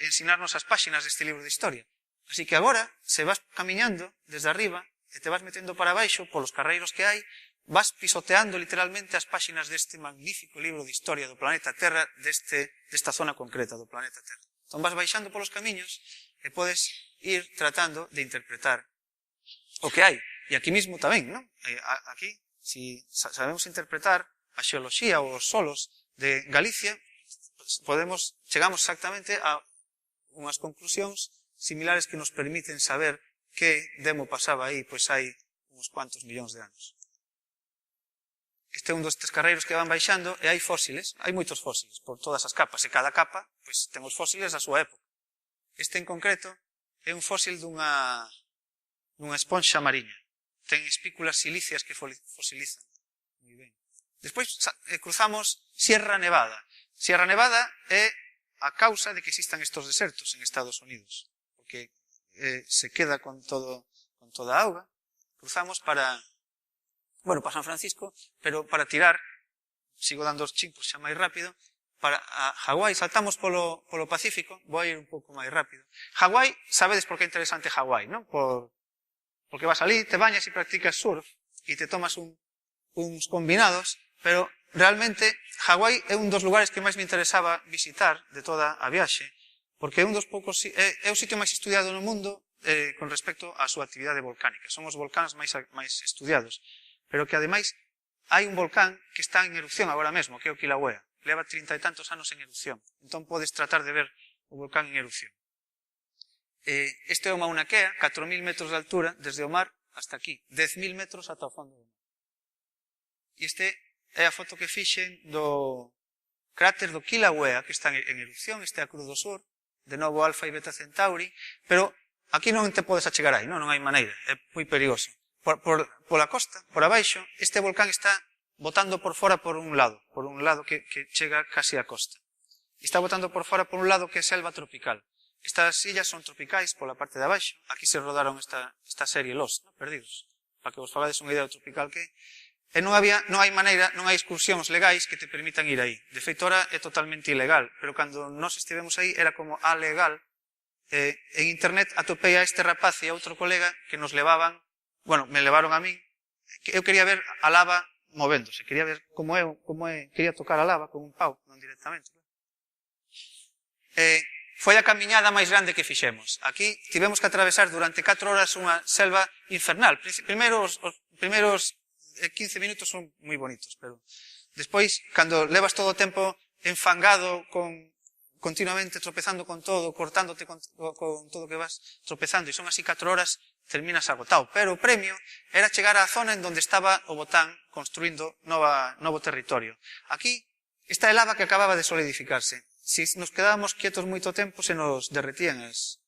ensinarnos as páxinas deste libro de historia. Así que agora, se vas camiñando desde arriba e te vas metendo para baixo polos carreiros que hai, vas pisoteando literalmente as páxinas deste magnífico libro de historia do planeta Terra, desta zona concreta do planeta Terra. Entón vas baixando polos camiños e podes ir tratando de interpretar o que hai. E aquí mismo tamén, non? Aquí, si sabemos interpretar a xeoloxía ou os solos de Galicia, chegamos exactamente a unhas conclusións similares que nos permiten saber que demo pasaba aí, pois hai uns cuantos millóns de anos. Este é un destes carreiros que van baixando e hai fósiles, hai moitos fósiles por todas as capas, e cada capa pois ten os fósiles da súa época. Este en concreto é un fósil dunha esponxa mariña. Ten espículas silíceas que fosilizan. Moi ben. Despois cruzamos Sierra Nevada. Sierra Nevada é a causa de que existan estos desertos en Estados Unidos, porque se queda con toda a auga. Cruzamos para San Francisco, pero para tirar, sigo dando os chimpos xa máis rápido, para a Hawái, saltamos polo Pacífico, vou ir un pouco máis rápido. Hawái, sabedes por que é interesante Hawái, non? Porque vas ali, te bañas e practicas surf, e te tomas uns combinados, pero realmente Hawái é un dos lugares que máis me interesaba visitar de toda a viaxe, porque é un dos poucos, é o sitio máis estudiado no mundo con respecto á súa actividade volcánica. Son os volcáns máis estudiados, pero que ademais hai un volcán que está en erupción agora mesmo, que é o Kilauea. Leva 30 e tantos anos en erupción. Entón podes tratar de ver o volcán en erupción. Este é o Mauna Kea, 4.000 metros de altura, desde o mar hasta aquí. 10.000 metros ata o fondo do mar. E este é a foto que fixen do cráter do Kilauea, que está en erupción. Este é a Cruz do Sur, de novo Alfa e Beta Centauri, pero aquí non te podes achegar aí, non hai maneira, é moi perigoso. Pola costa, por abaixo, este volcán está botando por fora por un lado que chega casi á costa. E está botando por fora por un lado que é selva tropical. Estas illas son tropicais pola parte de abaixo. Aquí se rodaron esta serie Lost, ¿no? Perdidos, para que vos fagades unha idea do tropical que é. E non hai maneira, non hai excursións legais que te permitan ir aí. De feito, ahora é totalmente ilegal, pero cando nós estivemos aí era como alegal. En internet atopei a este rapaz e a outro colega que nos levaban, me levaron a min, que eu quería ver a lava movéndose, quería ver como é, quería tocar a lava con un pau, non directamente. Foi a camiñada máis grande que fixemos. Aquí tivemos que atravesar durante 4 horas unha selva infernal. Primeiro, os primeiros 15 minutos son moi bonitos, pero despois, cando levas todo o tempo enfangado, continuamente tropezando con todo, cortándote con todo que vas tropezando, e son así 4 horas, terminas agotado. Pero o premio era chegar á zona en donde estaba o Botán construindo novo territorio. Aquí, esta é lava que acababa de solidificarse. Se nos quedábamos quietos moito tempo, se nos derretían as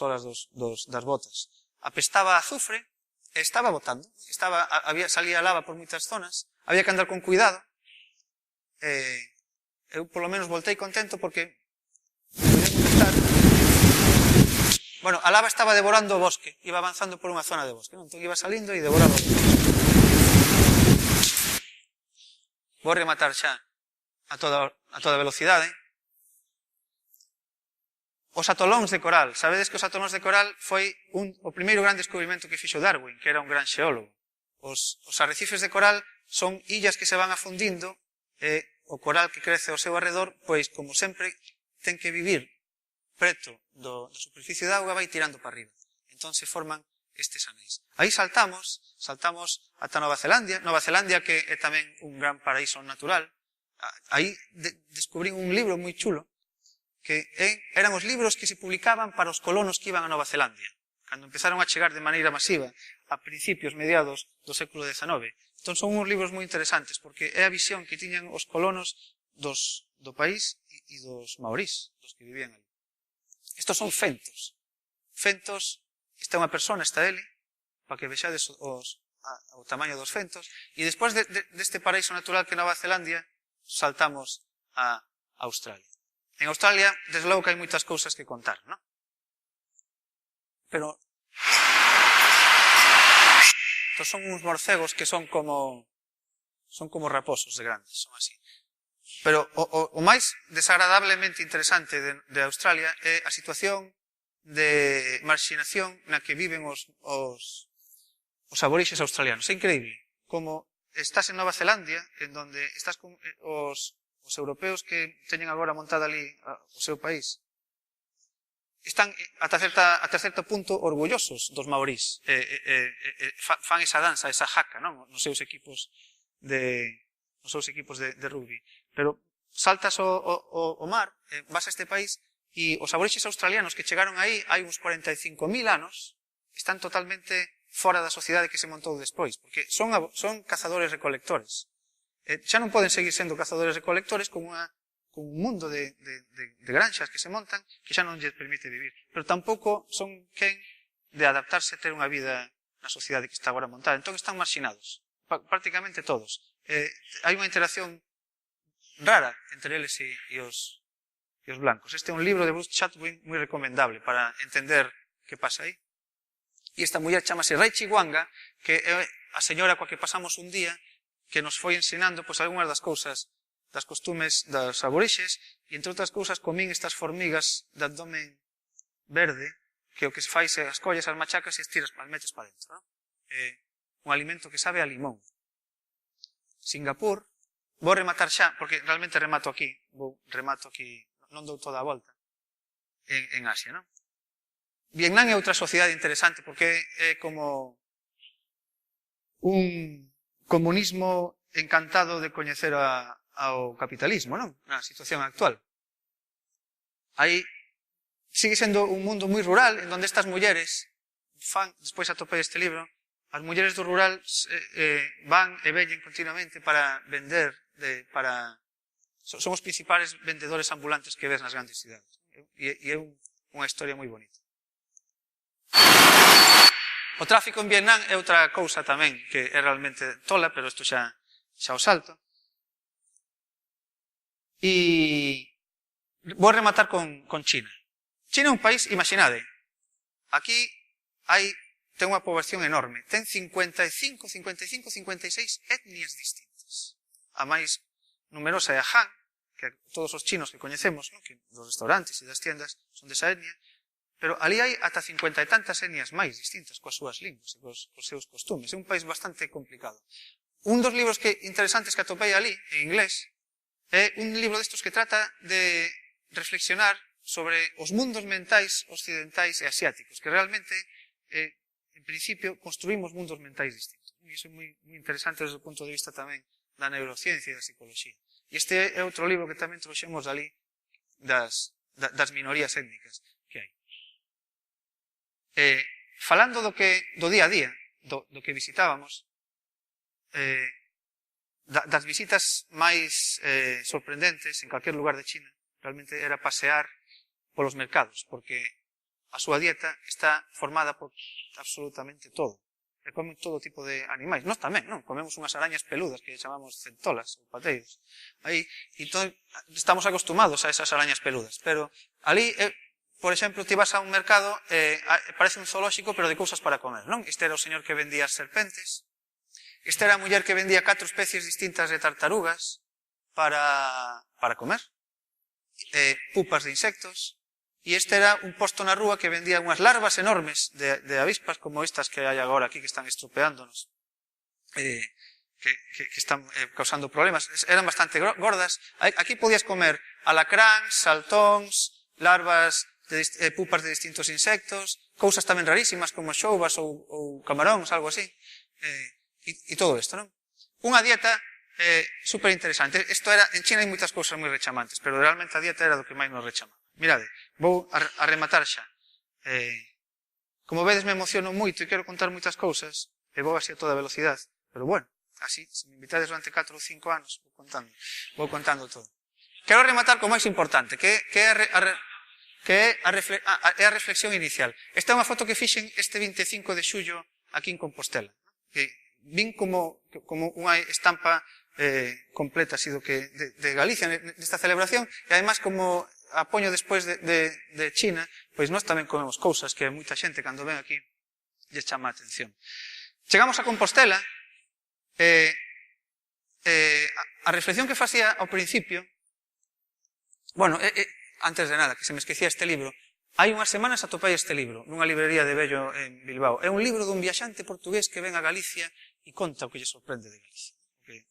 olas das botas. Apestaba a azufre e estaba botando. Salía lava por moitas zonas. Había que andar con cuidado. Eu, polo menos, voltei contento porque a lava estaba devorando o bosque, iba avanzando por unha zona de bosque, entón iba salindo e devoraba o bosque. Vou rematar xa a toda velocidade. Os atolóns de coral. Sabedes que os atolóns de coral foi o primeiro gran descubrimento que fixo Darwin, que era un gran xeólogo. Os arrecifes de coral son illas que se van afundindo e o coral que crece ao seu arredor, pois, como sempre, ten que vivir preto da superficie de auga, vai tirando para arriba. Entón se forman estes anéis. Aí saltamos ata Nova Zelandia que é tamén un gran paraíso natural. aí descubrín un libro moi chulo, que eran os libros que se publicaban para os colonos que iban a Nova Zelandia, cando empezaron a chegar de maneira masiva a principios, mediados do século XIX. Entón son uns libros moi interesantes, porque é a visión que tiñan os colonos do país e dos maorís, dos que vivían ali. Estos son fentos. Fentos, esta é unha persona, está ele, para que vexades o tamaño dos fentos, e despois deste paraíso natural que é Nova Zelandia, saltamos a Australia. En Australia, desde logo que hai moitas cousas que contar, non? Pero estos son uns morcegos que son como raposos de grandes, son así. Pero o máis desagradablemente interesante de Australia é a situación de marxinación na que viven os aborixes australianos. É increíble como estás en Nova Zelandia, en donde estás con os europeos que teñen agora montada ali o seu país, están ata certo punto orgullosos dos maorís, fan esa danza, esa haka, non? Nos seus equipos de rugby. Pero saltas o mar, vas a este país, e os aborixes australianos que chegaron aí hai uns 45.000 anos, están totalmente fora da sociedade que se montou despois, porque son cazadores-recolectores. Xa non poden seguir sendo cazadores-recolectores con un mundo de granxas que se montan que xa non lles permite vivir. Pero tampouco son quen de adaptarse a ter unha vida na sociedade que está agora montada. Entón están marxinados, prácticamente todos. Hai unha interacción rara entre eles e os blancos. Este é un libro de Bruce Chatwin moi recomendable para entender que pasa aí. E esta muller chamase Raichi Wanga, que é a señora coa que pasamos un día, que nos foi ensinando pois algunhas das cousas, das costumes das aborixes, e entre outras cousas comín estas formigas de abdomen verde, que o que se fai é as colles, as machacas e as tiras, as metes para dentro, non? Un alimento que sabe a limón. Singapur, vou rematar xa, porque realmente remato aquí, non dou toda a volta, en Asia, non? Vietnam é outra sociedade interesante, porque é como un comunismo encantado de coñecer ao capitalismo, non? Na situación actual. Aí sigue sendo un mundo moi rural, en donde estas mulleres despois atopei este libro, as mulleres do rural van e veñen continuamente para vender, son os principales vendedores ambulantes que ves nas grandes cidades. E é unha historia moi bonita. O tráfico en Vietnam é outra cousa tamén que é realmente tola, pero isto xa o salto. E vou rematar con China. China é un país, imaginade, aquí ten unha poboación enorme, ten 56 etnias distintas. A máis numerosa é a Han, que todos os chinos que coñecemos, ¿no? Que dos restaurantes e das tiendas son desa etnia, pero ali hai ata 50 e tantas etnias máis distintas coas súas linguas e cos seus costumes. É un país bastante complicado. Un dos libros interesantes que atopei ali, en inglés, é un libro destos que trata de reflexionar sobre os mundos mentais occidentais e asiáticos, que realmente, en principio, construímos mundos mentais distintos. E iso é moi interesante desde o punto de vista tamén da neurociencia e da psicología. E este é outro libro que tamén trouxemos ali das minorías étnicas que hai. Falando do día a día, do que visitábamos, das visitas máis sorprendentes en calquer lugar de China, realmente era pasear polos mercados, porque a súa dieta está formada por absolutamente todo. E comen todo tipo de animais. Nós tamén, non? Comemos unhas arañas peludas que chamamos centolas ou pateiros. Aí, entón, estamos acostumados a esas arañas peludas, pero ali, por exemplo, ti vas a un mercado, parece un zoolóxico, pero de cousas para comer, non? Este era o señor que vendía as serpentes, esta era a muller que vendía 4 especies distintas de tartarugas para comer, pupas de insectos, e este era un posto na rúa que vendía unhas larvas enormes de avispas, como estas que hai agora aquí, que están estropeándonos, que están causando problemas. Eran bastante gordas. Aquí podías comer alacráns, saltóns, larvas, pupas de distintos insectos, cousas tamén rarísimas como xoubas ou camaróns, algo así, e todo isto, non? Unha dieta super interesante. Isto era, en China hai moitas cousas moi rechamantes, pero realmente a dieta era do que máis nos rechamaba. Mirade, vou a rematar xa. Como vedes, me emociono moito e quero contar moitas cousas, e vou así a toda velocidade, pero bueno, así, se me invitades durante 4 ou 5 anos, vou contando todo. Quero rematar co máis importante, que é a reflexión inicial. Esta é unha foto que fixen este 25 de xullo aquí en Compostela, que vin como unha estampa completa así de Galicia nesta celebración, e además como apoño despois de China, pois nós tamén comemos cousas que moita xente cando ven aquí lle chama a atención. Chegamos a Compostela, a reflexión que facía ao principio, bueno, antes de nada, que se me esquecía este libro, hai unhas semanas atopei este libro nunha librería de Bello en Bilbao. É un libro dun viaxante portugués que ven a Galicia e conta o que lle sorprende de Galicia,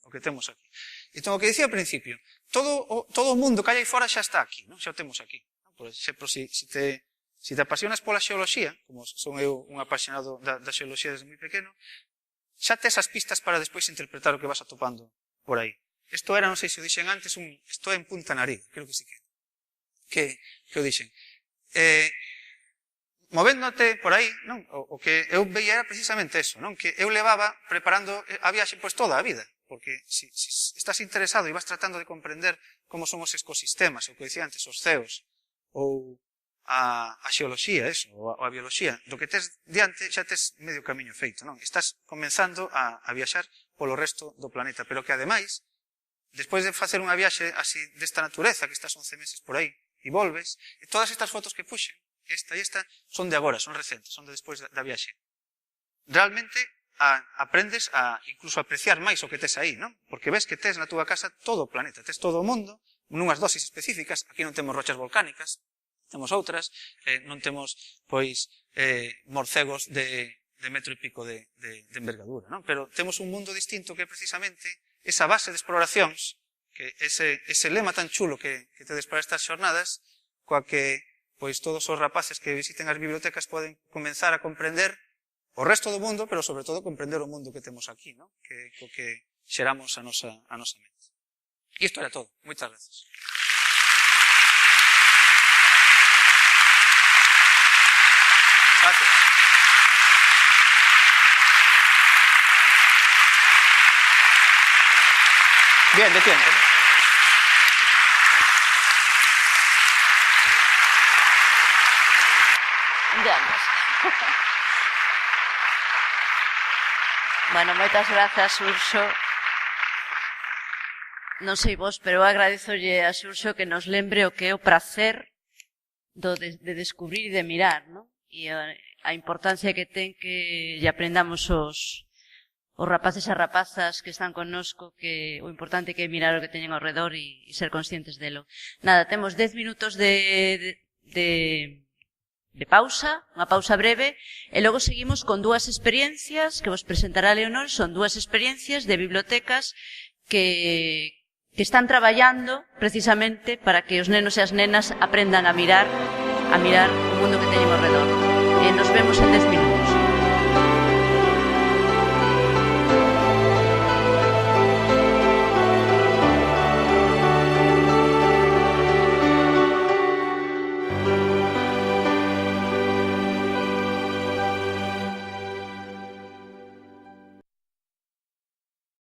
o que temos aquí. Entón, o que dicía ao principio, todo o mundo que hai aí fora xa está aquí, non? Xa o temos aquí. Por exemplo, se te apasionas pola xeoloxía, como son eu un apasionado da xeoloxía desde moi pequeno, xa tes as pistas para despois interpretar o que vas atopando por aí. Isto era, non sei se o dixen antes, isto é en Punta Nariz, creo que sí que o dixen. Movéndote por aí, non? O que eu veía era precisamente eso, non? Que eu levaba preparando a viaxe pois toda a vida, porque se estás interesado e vas tratando de comprender como son os ecosistemas, o que dicía antes, os ceos, ou a xeoloxía, eso, ou a bioloxía, do que tes diante xa tes medio camiño feito, non? Estás comenzando a viaxar polo resto do planeta, pero que ademais, despois de facer unha viaxe así desta natureza, que estás 11 meses por aí, e volves, e todas estas fotos que puxen, esta e esta, son de agora, son recentes, son de despois da viaxe. Realmente aprendes a incluso apreciar máis o que tes aí, non? Porque ves que tes na túa casa todo o planeta, tes todo o mundo, nunhas dosis específicas, aquí non temos rochas volcánicas, temos outras, non temos, pois, morcegos de metro e pico de envergadura, non? Pero temos un mundo distinto que é precisamente esa base de exploracións, que ese lema tan chulo que tedes para estas xornadas, coa que pois todos os rapaces que visiten as bibliotecas poden comenzar a comprender o resto do mundo, pero sobre todo comprender o mundo que temos aquí, ¿no? Co que xeramos a nosa mente. E isto era todo. Moitas gracias. Gracias. Bien, de tiempo, ¿no? Ya andas. Bueno, moitas grazas, Xurxo. Non sei vos, pero agradezolle a Xurxo que nos lembre o que é o prazer de descubrir e de mirar, non? E a importancia que ten que lle aprendamos os rapaces e rapazas que están connosco, que o importante que é mirar o que teñen ao redor e ser conscientes delo. Nada, temos 10 minutos de pausa, unha pausa breve, e logo seguimos con dúas experiencias que vos presentará Leonor. Son dúas experiencias de bibliotecas que están traballando precisamente para que os nenos e as nenas aprendan a mirar o mundo que teñen ao redor. Nos vemos en 10 minutos.